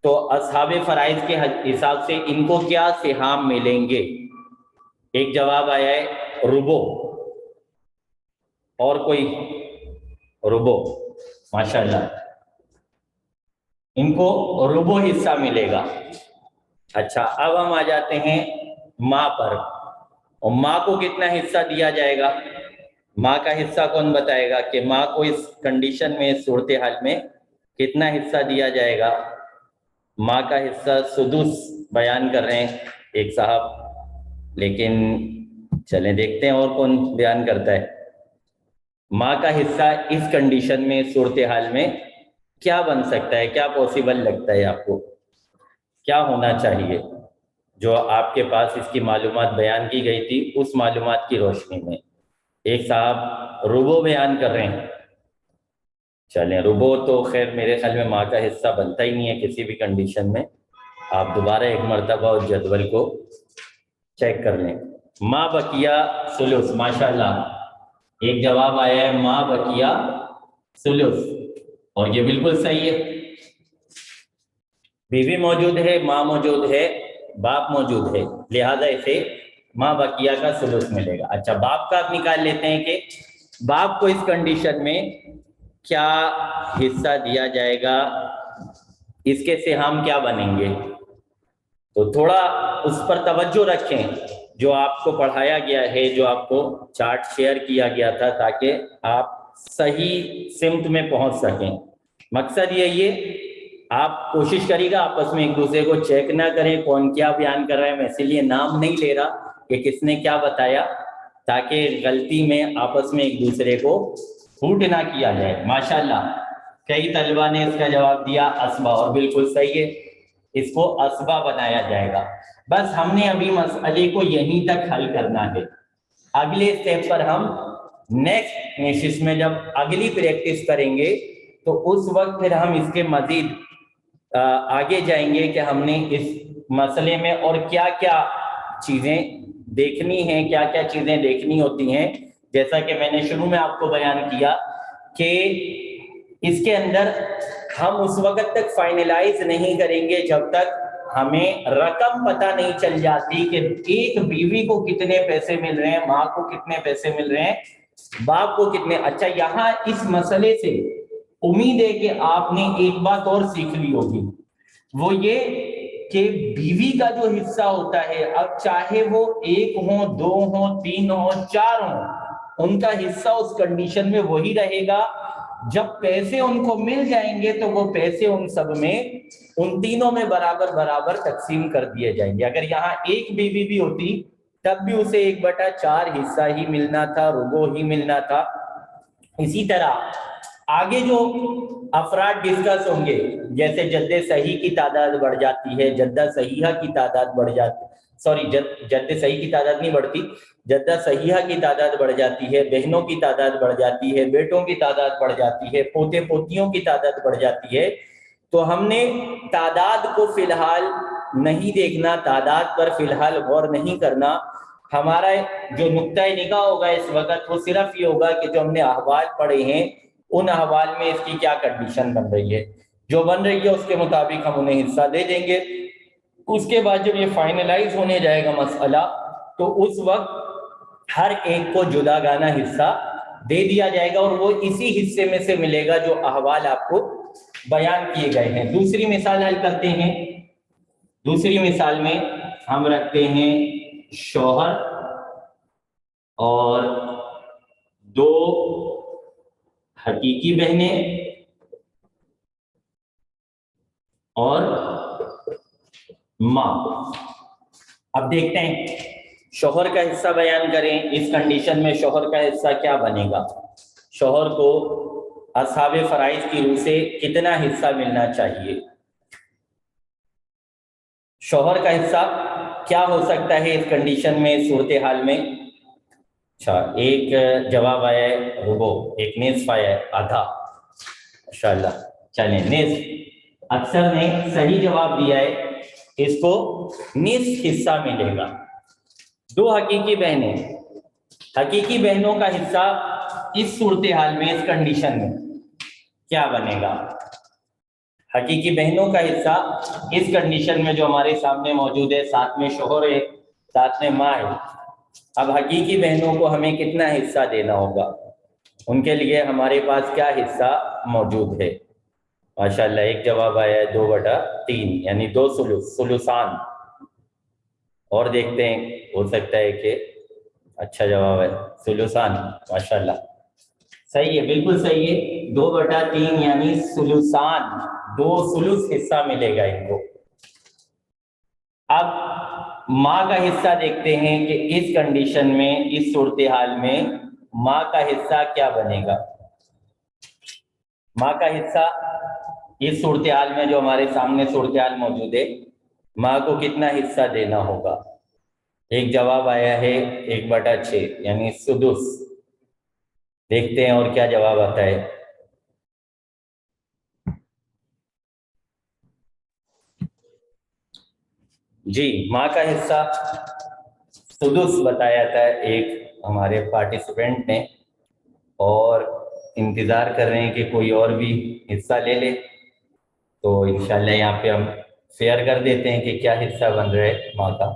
تو اصحاب فرائض کے حساب سے ان کو کیا سہام ملیں گے۔ ایک جواب آیا ہے ربو، اور کوئی ربو، ماشاءاللہ ان کو ربو حصہ ملے گا۔ اچھا، اب ہم آ جاتے ہیں ماں پر، اور ماں کو کتنا حصہ دیا جائے گا، ماں کا حصہ کون بتائے گا کہ ماں کو اس کنڈیشن میں، اس صورتحال میں کتنا حصہ دیا جائے گا۔ ماں کا حصہ سدس بیان کر رہے ہیں ایک صاحب، لیکن چلیں دیکھتے ہیں اور کون بیان کرتا ہے۔ ماں کا حصہ اس کنڈیشن میں، صورتحال میں کیا بن سکتا ہے، کیا پاسبل لگتا ہے آپ کو، کیا ہونا چاہیے؟ جو آپ کے پاس اس کی معلومات بیان کی گئی تھی اس معلومات کی روشنی میں ایک صاحب ربو بیان کر رہے ہیں۔ چلیں، ربو تو خیر میرے خیال میں ماں کا حصہ بنتا ہی نہیں ہے کسی بھی کنڈیشن میں، آپ دوبارہ ایک مرتبہ اس جدول کو چیک کر لیں۔ ماں بقیہ ثلث، ماشاءاللہ ایک جواب آیا ہے ماں بقیہ ثلث، اور یہ بالکل صحیح ہے۔ بیوی موجود ہے، ماں موجود ہے، باپ موجود ہے، لہذا اسے ماں بقیہ کا ثلث ملے گا۔ اچھا، باپ کا آپ نکال لیتے ہیں کہ باپ کو اس کنڈیشن میں کیا حصہ دیا جائے گا، اس کے سہام کیا بنیں گے۔ تو تھوڑا اس پر توجہ رکھیں، جو آپ کو پڑھایا گیا ہے، جو آپ کو چارٹ شیئر کیا گیا تھا، تاکہ آپ صحیح سمت میں پہنچ سکیں۔ مقصد یہی ہے، آپ کوشش کریے گا آپس میں ایک دوسرے کو چیک نہ کریں کون کیا بیان کر رہا ہے۔ میں اسی لیے نام نہیں لے رہا کہ کس نے کیا بتایا، تاکہ غلطی میں آپس میں ایک دوسرے کو پھوٹ نہ کیا جائے۔ ماشاءاللہ کئی طلبہ نے اس کا جواب دیا اسبا، اور بالکل صحیح ہے، اس کو اسبا بنایا جائے گا۔ بس ہم نے ابھی مسئلے کو یہیں تک حل کرنا ہے، اگلے اسٹیپ پر ہم نیکسٹ نشست میں جب اگلی پریکٹس کریں گے تو اس وقت پھر ہم اس کے مزید آگے جائیں گے کہ ہم نے اس مسئلے میں اور کیا کیا چیزیں دیکھنی ہیں، کیا کیا چیزیں دیکھنی ہوتی ہیں۔ جیسا کہ میں نے شروع میں آپ کو بیان کیا کہ اس کے اندر ہم اس وقت تک فائنلائز نہیں کریں گے جب تک ہمیں رقم پتہ نہیں چل جاتی کہ ایک بیوی کو کتنے پیسے مل رہے ہیں، ماں کو کتنے پیسے مل رہے ہیں، باپ کو کتنے۔ اچھا، یہاں اس مسئلے سے امید ہے کہ آپ نے ایک بات اور سیکھ لی ہوگی، وہ یہ کہ بیوی کا جو حصہ ہوتا ہے، اب چاہے وہ ایک ہوں، دو ہوں، تین ہوں، چار ہوں، ان کا حصہ اس کنڈیشن میں وہی رہے گا۔ جب پیسے ان کو مل جائیں گے تو وہ پیسے ان سب میں، ان تینوں میں برابر برابر تقسیم کر دیے جائیں گے۔ اگر یہاں ایک بیوی بھی ہوتی تب بھی اسے 1/4 حصہ ہی ملنا تھا، ربع ہی ملنا تھا۔ اسی طرح آگے جو افراد ڈسکس ہوں گے، جیسے جد صحیح کی تعداد بڑھ جاتی ہے، جدہ صحیحہ کی تعداد بڑھ جاتی، جد صحیح کی تعداد نہیں بڑھتی، جدہ صحیحہ کی تعداد بڑھ جاتی ہے، بہنوں کی تعداد بڑھ جاتی ہے، بیٹوں کی تعداد بڑھ جاتی ہے، پوتے پوتیوں کی تعداد بڑھ جاتی ہے۔ تو ہم نے تعداد کو فی الحال نہیں دیکھنا، تعداد پر فی الحال غور نہیں کرنا۔ ہمارا جو نقطۂ نگاہ ہوگا اس وقت وہ صرف یہ ہوگا کہ جو ہم نے احوال پڑھے ہیں ان احوال میں اس کی کیا کنڈیشن بن رہی ہے، جو بن رہی ہے اس کے مطابق ہم انہیں حصہ دے دیں گے۔ اس کے بعد جب یہ فائنلائز ہونے جائے گا مسئلہ تو اس وقت ہر ایک کو جداگانہ حصہ دے دیا جائے گا، اور وہ اسی حصے میں سے ملے گا جو احوال آپ کو بیان کیے گئے ہیں۔ دوسری مثال حل کرتے ہیں۔ دوسری مثال میں ہم رکھتے ہیں شوہر اور 2 حقیقی بہنیں اور ماں۔ اب دیکھتے ہیں شوہر کا حصہ بیان کریں، اس کنڈیشن میں شوہر کا حصہ کیا بنے گا۔ شوہر کو اصحاب فرائض کی روح سے کتنا حصہ ملنا چاہیے؟ شوہر کا حصہ کیا ہو سکتا ہے اس کنڈیشن میں، صورتحال میں؟ اچھا، ایک جواب آیا ہے ربع، ایک نصف آیا ہے آدھا، ماشاءاللہ۔ چلیں، نصف اکثر نے صحیح جواب دیا ہے، اس کو نصف حصہ ملے گا۔ 2 حقیقی بہنیں، حقیقی بہنوں کا حصہ اس صورتحال میں، اس کنڈیشن میں کیا بنے گا؟ حقیقی بہنوں کا حصہ اس کنڈیشن میں جو ہمارے سامنے موجود ہے، ساتھ میں شوہر ہے، ساتھ میں ماں ہے۔ اب حقیقی بہنوں کو ہمیں کتنا حصہ دینا ہوگا؟ ان کے لیے ہمارے پاس کیا حصہ موجود ہے؟ ماشاءاللہ، ایک جواب آیا ہے 2/3، یعنی 2 ثلثان۔ اور دیکھتے ہیں، ہو سکتا ہے کہ اچھا جواب ہے ثلثان، ماشاءاللہ صحیح ہے، بالکل صحیح ہے، 2/3 یعنی ثلثان، 2 ثلث حصہ ملے گا ان کو۔ اب ماں کا حصہ دیکھتے ہیں کہ اس کنڈیشن میں، اس صورتحال میں ماں کا حصہ کیا بنے گا۔ ماں کا حصہ اس صورتحال میں جو ہمارے سامنے صورتحال موجود ہے، ماں کو کتنا حصہ دینا ہوگا؟ ایک جواب آیا ہے 1/6 یعنی سدس۔ دیکھتے ہیں اور کیا جواب آتا ہے۔ جی، ماں کا حصہ سدس بتایا تھا ایک ہمارے پارٹیسپینٹ نے، اور انتظار کر رہے ہیں کہ کوئی اور بھی حصہ لے لے، تو انشاءاللہ یہاں پہ ہم شیئر کر دیتے ہیں کہ کیا حصہ بن رہا ہے ماں کا۔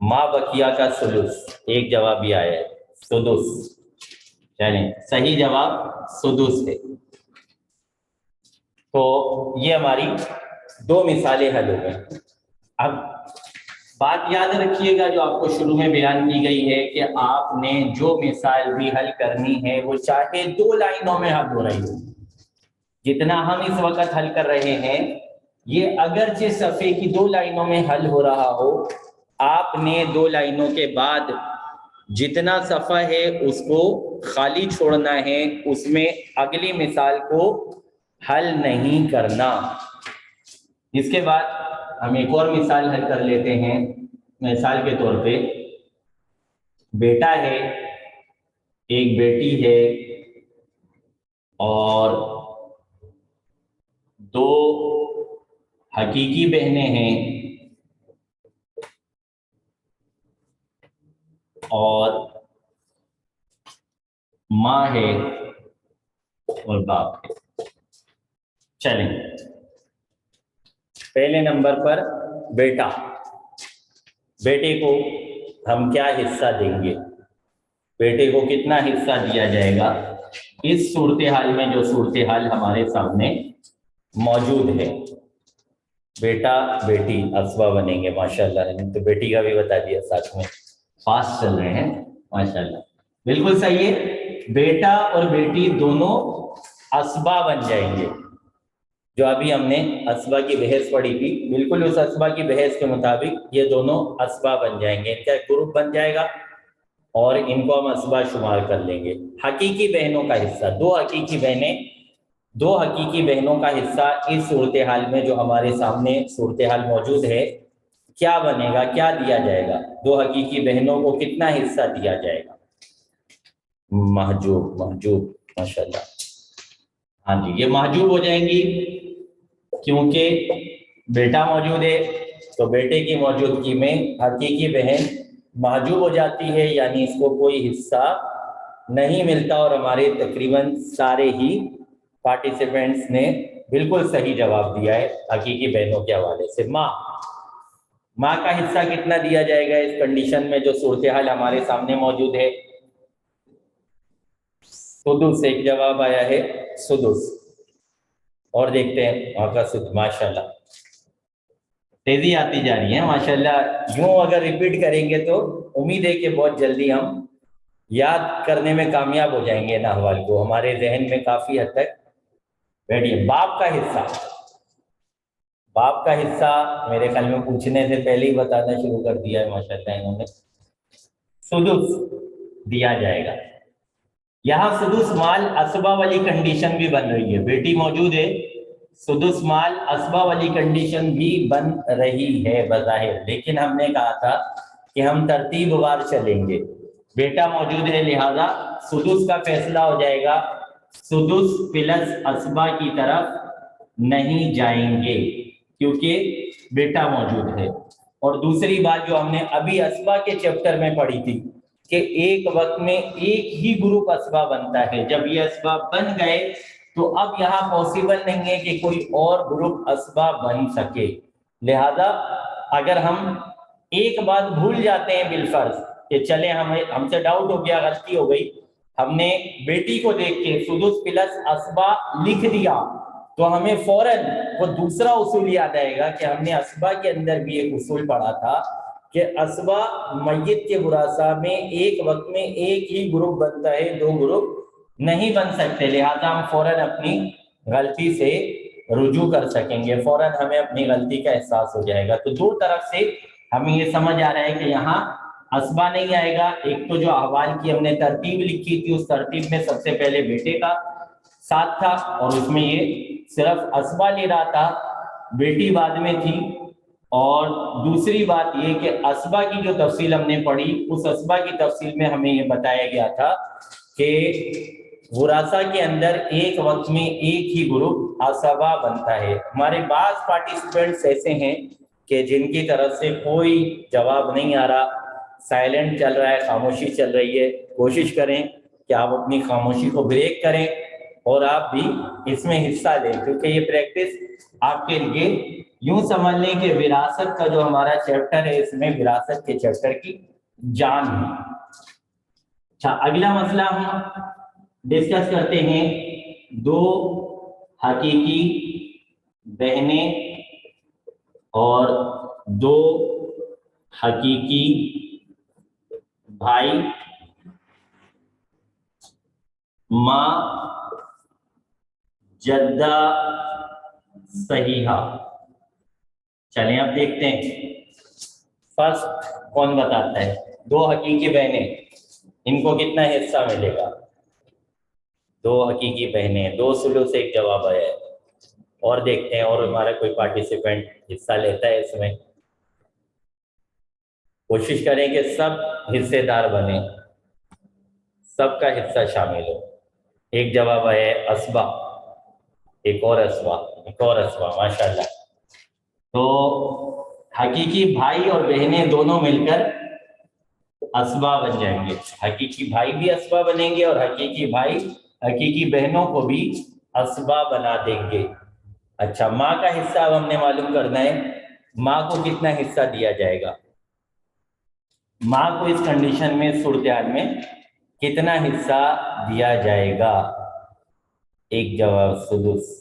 ماں بقیہ کا ثلث، ایک جواب بھی آیا ہے سدس، چلیں صحیح جواب سدس ہے۔ تو یہ ہماری 2 مثالیں حل ہو گئی۔ اب بات یاد رکھیے گا جو آپ کو شروع میں بیان کی گئی ہے کہ آپ نے جو مثال بھی حل کرنی ہے وہ چاہے 2 لائنوں میں حل ہو رہی ہو، جتنا ہم اس وقت حل کر رہے ہیں یہ اگرچہ صفحے کی 2 لائنوں میں حل ہو رہا ہو، آپ نے 2 لائنوں کے بعد جتنا صفحہ ہے اس کو خالی چھوڑنا ہے، اس میں اگلی مثال کو حل نہیں کرنا. اس کے بعد ہم ایک اور مثال حل کر لیتے ہیں. مثال کے طور پہ بیٹا ہے، ایک بیٹی ہے اور دو حقیقی بہنیں ہیں اور ماں ہے اور باپ ہے. چلیں پہلے نمبر پر بیٹا. بیٹے کو ہم کیا حصہ دیں گے؟ بیٹے کو کتنا حصہ دیا جائے گا اس صورتحال میں جو صورتحال ہمارے سامنے موجود ہے؟ بیٹا بیٹی اسبا بنیں گے. ماشاءاللہ تو بیٹی کا بھی بتا دیا ساتھ میں. فاسٹ چل رہے ہیں ماشاءاللہ. بالکل صحیح ہے. بیٹا اور بیٹی دونوں اسبا بن جائیں گے. جو ابھی ہم نے اسبا کی بحث پڑھی تھی، بالکل اس اسبا کی بحث کے مطابق یہ دونوں اسبا بن جائیں گے. ان کا ایک گروپ بن جائے گا اور ان کو ہم اسبا شمار کر لیں گے. حقیقی بہنوں کا حصہ، دو حقیقی بہنوں کا حصہ اس صورتحال میں جو ہمارے سامنے صورتحال موجود ہے کیا بنے گا، کیا دیا جائے گا؟ دو حقیقی بہنوں کو کتنا حصہ دیا جائے گا؟ محجوب ماشاءاللہ. ہاں جی، یہ محجوب ہو جائیں گی کیونکہ بیٹا موجود ہے تو بیٹے کی موجودگی میں حقیقی بہن محجوب ہو جاتی ہے، یعنی اس کو کوئی حصہ نہیں ملتا. اور ہمارے تقریباً سارے ہی پارٹیسپینٹس نے بالکل صحیح جواب دیا ہے حقیقی بہنوں کے حوالے سے. ماں کا حصہ کتنا دیا جائے گا اس کنڈیشن میں جو صورتحال ہمارے سامنے موجود ہے؟ سدس. ایک جواب آیا ہے سدس. اور دیکھتے ہیں وہاں کا سدس. ماشاءاللہ تیزی آتی جا رہی ہے ماشاءاللہ. یوں اگر ریپیٹ کریں گے تو امید ہے کہ بہت جلدی ہم یاد کرنے میں کامیاب ہو جائیں گے. نحوال کو ہمارے ذہن میں کافی حد تک بیٹھیے. باپ کا حصہ میرے خیال میں پوچھنے سے پہلے ہی بتانا شروع کر دیا ہے ماشاءاللہ انہوں نے. سدس دیا جائے گا. یہاں سدس مال اسبا والی کنڈیشن بھی بن رہی ہے. بیٹی موجود ہے، سدس مال اسبا والی کنڈیشن بھی بن رہی ہے بظاہر، لیکن ہم نے کہا تھا کہ ہم ترتیب وار چلیں گے. بیٹا موجود ہے لہذا سدس کا فیصلہ ہو جائے گا. سدس پلس اسبا کی طرف نہیں جائیں گے کیونکہ بیٹا موجود ہے. اور دوسری بات جو ہم نے ابھی اسبا کے چیپٹر میں پڑھی تھی کہ ایک وقت میں ایک ہی گروپ اسبا بنتا ہے. جب یہ اسبا بن گئے تو اب یہاں پاسبل نہیں ہے کہ کوئی اور گروپ اسبا بن سکے. لہذا اگر ہم ایک بات بھول جاتے ہیں بالفرض کہ چلے ہم سے ڈاؤٹ ہو گیا، غلطی ہو گئی، ہم نے بیٹی کو دیکھ کے سدس پلس اسبا لکھ دیا تو ہمیں فوراً وہ دوسرا اصول یاد آئے گا کہ ہم نے اسبا کے اندر بھی ایک اصول پڑھا تھا کہ اسبا میت کے ورثاء میں ایک وقت میں ایک ہی گروپ بنتا ہے، دو گروپ نہیں بن سکتے. لہذا ہم فوراً اپنی غلطی سے رجوع کر سکیں گے، فوراً ہمیں اپنی غلطی کا احساس ہو جائے گا. تو دو طرف سے ہمیں یہ سمجھ آ رہا ہے کہ یہاں اسبا نہیں آئے گا. ایک تو جو احوال کی ہم نے ترتیب لکھی تھی اس ترتیب میں سب سے پہلے بیٹے کا ساتھ تھا اور اس میں یہ صرف اسبا لے رہا تھا، بیٹی بعد میں تھی. اور دوسری بات یہ کہ اسبا کی جو تفصیل ہم نے پڑھی اس اسبا کی تفصیل میں ہمیں یہ بتایا گیا تھا کہ وراثہ کے اندر ایک وقت میں ایک ہی گروپ اسبا بنتا ہے. ہمارے بعض پارٹیسپینٹس ایسے ہیں کہ جن کی طرف سے کوئی جواب نہیں آ رہا، سائلنٹ چل رہا ہے، خاموشی چل رہی ہے. کوشش کریں کہ آپ اپنی خاموشی کو بریک کریں اور آپ بھی اس میں حصہ لیں کیونکہ یہ پریکٹس آپ کے لیے یوں سمجھ لیں کہ وراثت کا جو ہمارا چیپٹر ہے اس میں وراثت کے چیپٹر کی جان ہے. اچھا، اگلا مسئلہ ہم ڈسکس کرتے ہیں دو حقیقی بہنیں اور دو حقیقی بھائی، ماں جدہ صحیحہ. چلیں اب دیکھتے ہیں فرسٹ کون بتاتا ہے. دو حقیقی بہنیں، ان کو کتنا حصہ ملے گا؟ دو حقیقی بہنیں، دو سلو سے ایک جواب آیا ہے. اور دیکھتے ہیں اور ہمارا کوئی پارٹیسپینٹ حصہ لیتا ہے اس میں. کوشش کریں کہ سب حصے دار بنیں, سب کا حصہ شامل ہو. ایک جواب ہے اسبا, ایک اور اسبا, ماشاءاللہ. تو حقیقی بھائی اور بہنیں دونوں مل کر اسبا بن جائیں گے. حقیقی بھائی بھی اسبا بنیں گے اور حقیقی بھائی حقیقی بہنوں کو بھی اسبا بنا دیں گے. اچھا, ماں کا حصہ اب ہم نے معلوم کرنا ہے. ماں کو کتنا حصہ دیا جائے گا؟ ماں کو اس کنڈیشن میں, صورتحال میں کتنا حصہ دیا جائے گا؟ ایک جواب سدس.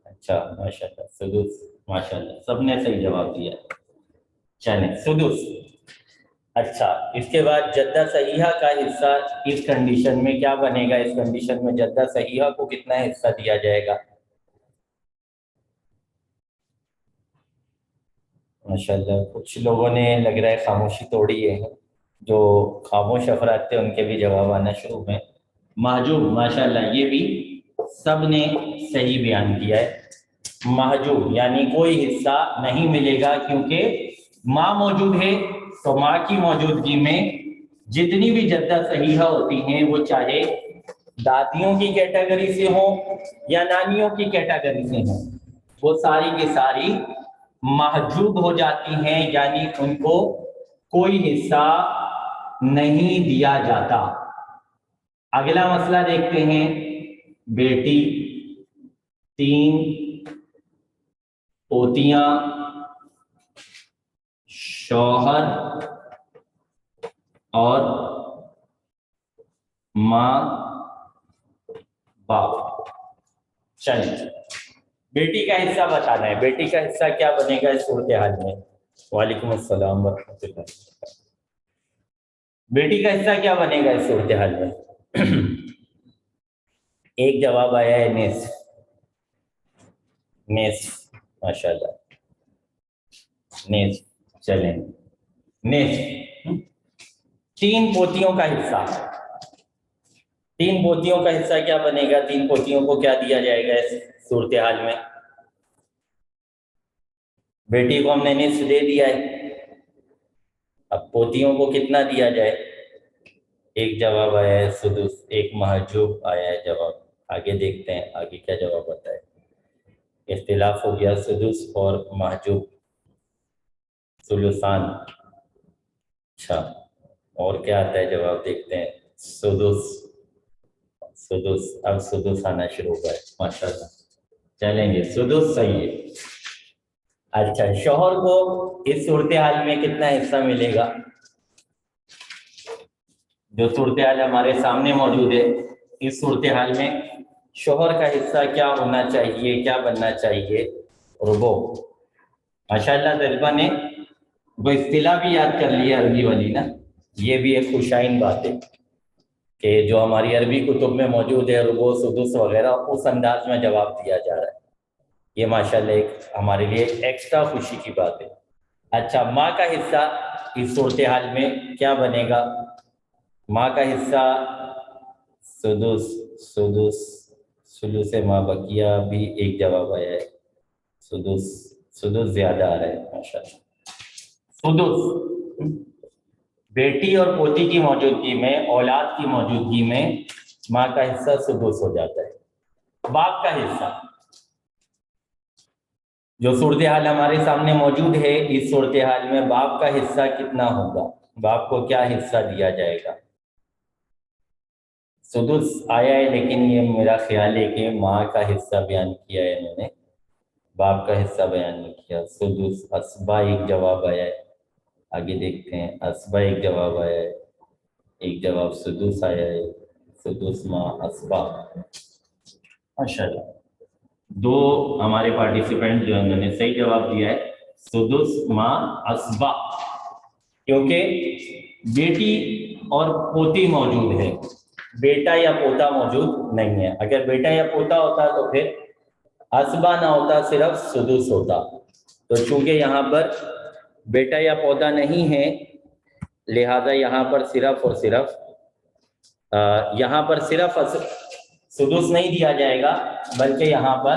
اچھا ماشاءاللہ, سدس, ماشاءاللہ, سب نے صحیح جواب دیا. چلیں, سدس. اچھا, اس کے بعد جدہ صحیحہ کا حصہ اس کنڈیشن میں کیا بنے گا؟ اس کنڈیشن میں جدہ صحیحہ کو کتنا حصہ دیا جائے گا؟ ماشاءاللہ, کچھ لوگوں نے لگ رہا ہے خاموشی توڑی ہے. جو خاموش افراد تھے ان کے بھی جواب آنا شروع میں. محجوب, ماشاءاللہ, یہ بھی سب نے صحیح بیان کیا ہے. محجوب یعنی کوئی حصہ نہیں ملے گا, کیونکہ ماں موجود ہے تو ماں کی موجودگی میں جتنی بھی جدہ صحیحہ ہوتی ہیں وہ چاہے دادیوں کی کیٹیگری سے ہوں یا نانیوں کی کیٹیگری سے ہوں, وہ ساری کی ساری محجوب ہو جاتی ہیں, یعنی ان کو کوئی حصہ نہیں دیا جاتا. اگلا مسئلہ دیکھتے ہیں. بیٹی, 3 پوتیاں, شوہر اور ماں باپ. چلیے, بیٹی کا حصہ بتانا ہے. بیٹی کا حصہ کیا بنے گا اس صورتحال میں؟ وعلیکم السلام ورحمۃ اللہ. بیٹی کا حصہ کیا بنے گا اس صورتحال میں؟ ایک جواب آیا ہے نصف. ماشاءاللہ, نصف. چلیں, نصف. 3 پوتیوں کا حصہ, 3 پوتیوں کا حصہ کیا بنے گا؟ 3 پوتیوں کو کیا دیا جائے گا اس صورتحال میں؟ بیٹی کو ہم نے نصف دے دیا ہے, اب پوتیوں کو کتنا دیا جائے؟ ایک جواب آیا ہے سدس, ایک محجوب آیا ہے جواب. آگے دیکھتے ہیں آگے کیا جواب آتا ہے. اختلاف ہو گیا, سدس اور محجوب ثلثان. اچھا, اور کیا آتا ہے جواب دیکھتے ہیں. سدس. اب سدس آنا شروع ہوا ہے, ماشاءاللہ. چلیں گے, سدس صحیح ہے. اچھا, شوہر کو اس صورتحال میں کتنا حصہ ملے گا؟ جو صورتحال ہمارے سامنے موجود ہے, اس صورتحال میں شوہر کا حصہ کیا ہونا چاہیے, کیا بننا چاہیے؟ ربع. ماشاءاللہ, طلبہ نے وہ اصطلاح بھی یاد کر لی ہے عربی والی نا. یہ بھی ایک خوشائن بات ہے کہ جو ہماری عربی کتب میں موجود ہے, ربع, سدس وغیرہ, اس انداز میں جواب دیا جا رہا ہے. یہ ماشاءاللہ ایک ہمارے لیے ایکسٹرا خوشی کی بات ہے. اچھا, ماں کا حصہ اس صورتحال میں کیا بنے گا؟ ماں کا حصہ سدس. ثلث ماں بقیہ بھی ایک جواب آیا ہے. سدس زیادہ آ رہا ہے, ماشاءاللہ. سدس. بیٹی اور پوتی کی موجودگی میں, اولاد کی موجودگی میں ماں کا حصہ سدس ہو جاتا ہے. باپ کا حصہ, جو صورتحال ہمارے سامنے موجود ہے, اس صورتحال میں باپ کا حصہ کتنا ہوگا؟ باپ کو کیا حصہ دیا جائے گا؟ سدس آیا ہے, لیکن یہ میرا خیال ہے کہ ماں کا حصہ بیان کیا ہے انہوں نے, باپ کا حصہ بیان نہیں کیا. سدس. اسبا ایک جواب آیا ہے, آگے دیکھتے ہیں. اسبا ایک جواب آیا ہے, ایک جواب سدس آیا ہے. سدس ماں اسبا. ماشاءاللہ, 2 ہمارے پارٹیسپینٹ جو انہوں نے صحیح جواب دیا ہے, سدس ماں اسبا. کیونکہ بیٹی اور پوتی موجود ہے, بیٹا یا پوتا موجود نہیں ہے. اگر بیٹا یا پوتا ہوتا تو پھر اسبا نہ ہوتا, صرف سدس ہوتا. تو چونکہ یہاں پر بیٹا یا پوتا نہیں ہے, لہذا یہاں پر صرف اور صرف سدس نہیں دیا جائے گا, بلکہ یہاں پر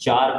4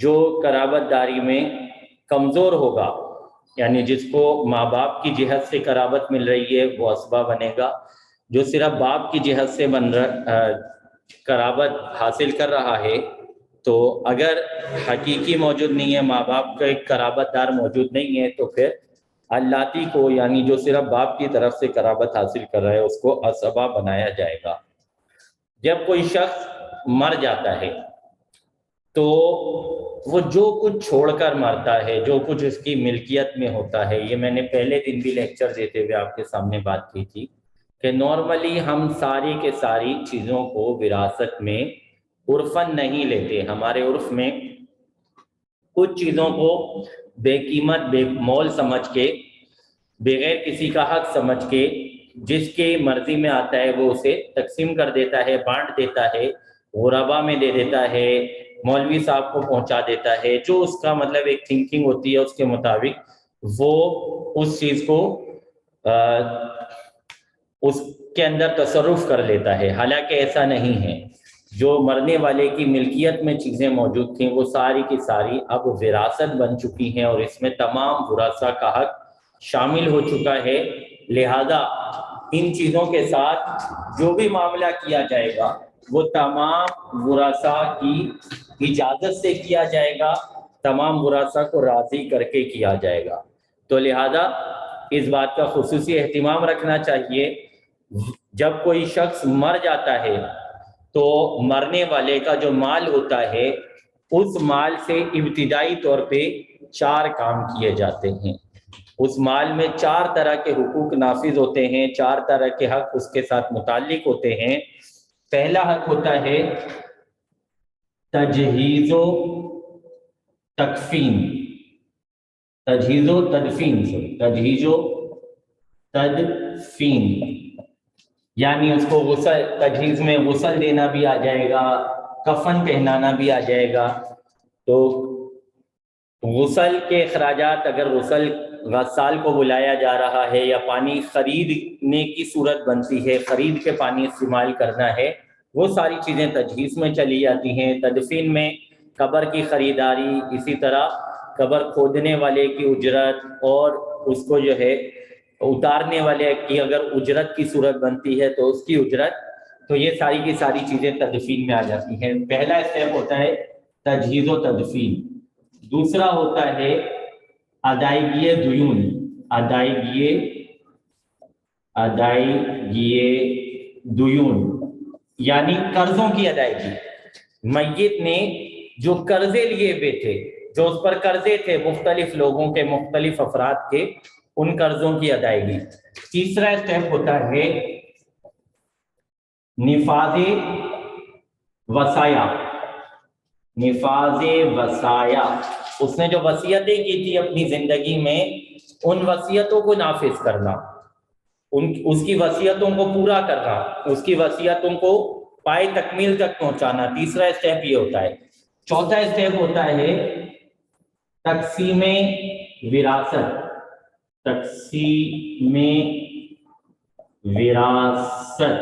جو قرابت داری میں کمزور ہوگا، یعنی جس کو ماں باپ کی جہت سے قرابت مل رہی ہے وہ اسبہ بنے گا، جو صرف باپ کی جہت سے قرابت حاصل کر رہا ہے، تو اگر حقیقی موجود نہیں ہے، ماں باپ کا ایک قرابت دار موجود نہیں ہے، تو پھر اللاتی کو، یعنی جو صرف باپ کی طرف سے قرابت حاصل کر رہا ہے، اس کو اسبہ بنایا جائے گا۔ جب کوئی شخص مر جاتا ہے تو وہ جو کچھ چھوڑ کر مرتا ہے، جو کچھ اس کی ملکیت میں ہوتا ہے، یہ میں نے پہلے دن بھی لیکچر دیتے ہوئے آپ کے سامنے بات کی تھی کہ نارملی ہم ساری کے ساری چیزوں کو وراثت میں عرفاً نہیں لیتے۔ ہمارے عرف میں کچھ چیزوں کو بے قیمت، بے مول سمجھ کے، بغیر کسی کا حق سمجھ کے، جس کی مرضی میں آتا ہے وہ اسے تقسیم کر دیتا ہے، بانٹ دیتا ہے، غربا میں دے دیتا ہے، مولوی صاحب کو پہنچا دیتا ہے، جو اس کا مطلب ایک تھنکنگ ہوتی ہے اس کے مطابق وہ اس چیز کو اس کے اندر تصرف کر لیتا ہے۔ حالانکہ ایسا نہیں ہے، جو مرنے والے کی ملکیت میں چیزیں موجود تھیں وہ ساری کی ساری اب وراثت بن چکی ہیں، اور اس میں تمام ورثاء کا حق شامل ہو چکا ہے۔ لہذا ان چیزوں کے ساتھ جو بھی معاملہ کیا جائے گا وہ تمام ورثاء کی اجازت سے کیا جائے گا، تمام ورثاء کو راضی کر کے کیا جائے گا۔ تو لہذا اس بات کا خصوصی اہتمام رکھنا چاہیے، جب کوئی شخص مر جاتا ہے تو مرنے والے کا جو مال ہوتا ہے اس مال سے ابتدائی طور پہ 4 کام کیے جاتے ہیں۔ اس مال میں 4 طرح کے حقوق نافذ ہوتے ہیں، 4 طرح کے حق اس کے ساتھ متعلق ہوتے ہیں۔ پہلا حق ہوتا ہے تجہیز و تکفین، تجہیز و تدفین، تجہیز و تدفین، یعنی اس کو غسل، تجہیز میں غسل دینا بھی آ جائے گا، کفن پہنانا بھی آ جائے گا۔ تو غسل کے اخراجات، اگر غسل غسال کو بلایا جا رہا ہے یا پانی خریدنے کی صورت بنتی ہے، خرید کے پانی استعمال کرنا ہے، وہ ساری چیزیں تجہیز میں چلی جاتی ہیں۔ تدفین میں قبر کی خریداری، اسی طرح قبر کھودنے والے کی اجرت، اور اس کو جو ہے اتارنے والے کی اگر اجرت کی صورت بنتی ہے تو اس کی اجرت، تو یہ ساری کی ساری چیزیں تدفین میں آ جاتی ہیں۔ پہلا اسٹیپ ہوتا ہے تجہیز و تدفین۔ دوسرا ہوتا ہے ادائیگی دیون، ادائیگی دیون، یعنی قرضوں کی ادائیگی۔ میت نے جو قرضے لیے ہوئے تھے، جو اس پر قرضے تھے مختلف لوگوں کے، مختلف افراد کے، ان قرضوں کی ادائیگی۔ تیسرا اسٹیپ ہوتا ہے نفاذ وصایا، نفاذ وصایا، اس نے جو وصیتیں کی تھی اپنی زندگی میں، ان وصیتوں کو نافذ کرنا، اس کی وصیتوں کو پورا کرنا، اس کی وصیتوں کو پائے تکمیل تک پہنچانا۔ تیسرا اسٹیپ یہ ہوتا ہے۔ چوتھا اسٹیپ ہوتا ہے تقسیم وراثت، تقسیم وراثت،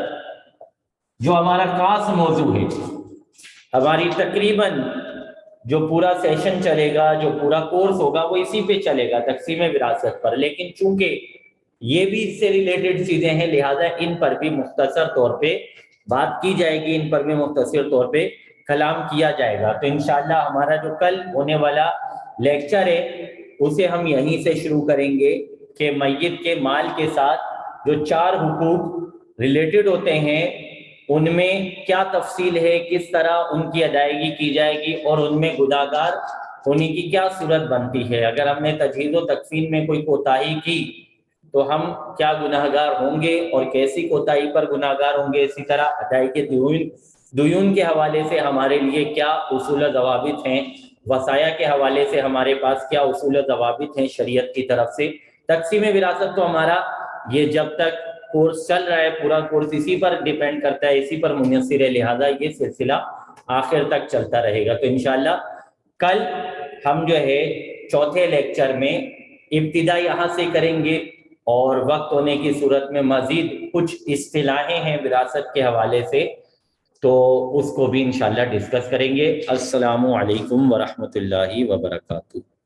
جو ہمارا خاص موضوع ہے۔ ہماری تقریباً جو پورا سیشن چلے گا، جو پورا کورس ہوگا، وہ اسی پہ چلے گا، تقسیم وراثت پر۔ لیکن چونکہ یہ بھی اس سے ریلیٹڈ چیزیں ہیں، لہذا ان پر بھی مختصر طور پہ بات کی جائے گی، ان پر بھی مختصر طور پہ کلام کیا جائے گا۔ تو انشاءاللہ ہمارا جو کل ہونے والا لیکچر ہے اسے ہم یہیں سے شروع کریں گے کہ میت کے مال کے ساتھ جو 4 حقوق ریلیٹڈ ہوتے ہیں ان میں کیا تفصیل ہے، کس طرح ان کی ادائیگی کی جائے گی، اور ان میں گناہگار ہونے کی کیا صورت بنتی ہے۔ اگر ہم نے تجہیز و تکفین میں کوئی کوتاہی کی تو ہم کیا گناہگار ہوں گے اور کیسی کوتاہی پر گناہگار ہوں گے۔ اسی طرح ادائیگی دیون کے حوالے سے ہمارے لیے کیا اصول و ضوابط ہیں، وصایا کے حوالے سے ہمارے پاس کیا اصول و ضوابط ہیں شریعت کی طرف سے۔ تقسیم وراثت تو ہمارا یہ جب تک کورس چل رہا ہے، پورا کورس اسی پر ڈیپینڈ کرتا ہے، اسی پر منحصر ہے، لہذا یہ سلسلہ آخر تک چلتا رہے گا۔ تو انشاءاللہ کل ہم جو ہے چوتھے لیکچر میں ابتدا یہاں سے کریں گے، اور وقت ہونے کی صورت میں مزید کچھ اصطلاحیں ہیں وراثت کے حوالے سے تو اس کو بھی انشاءاللہ ڈسکس کریں گے۔ السلام علیکم ورحمۃ اللہ وبرکاتہ۔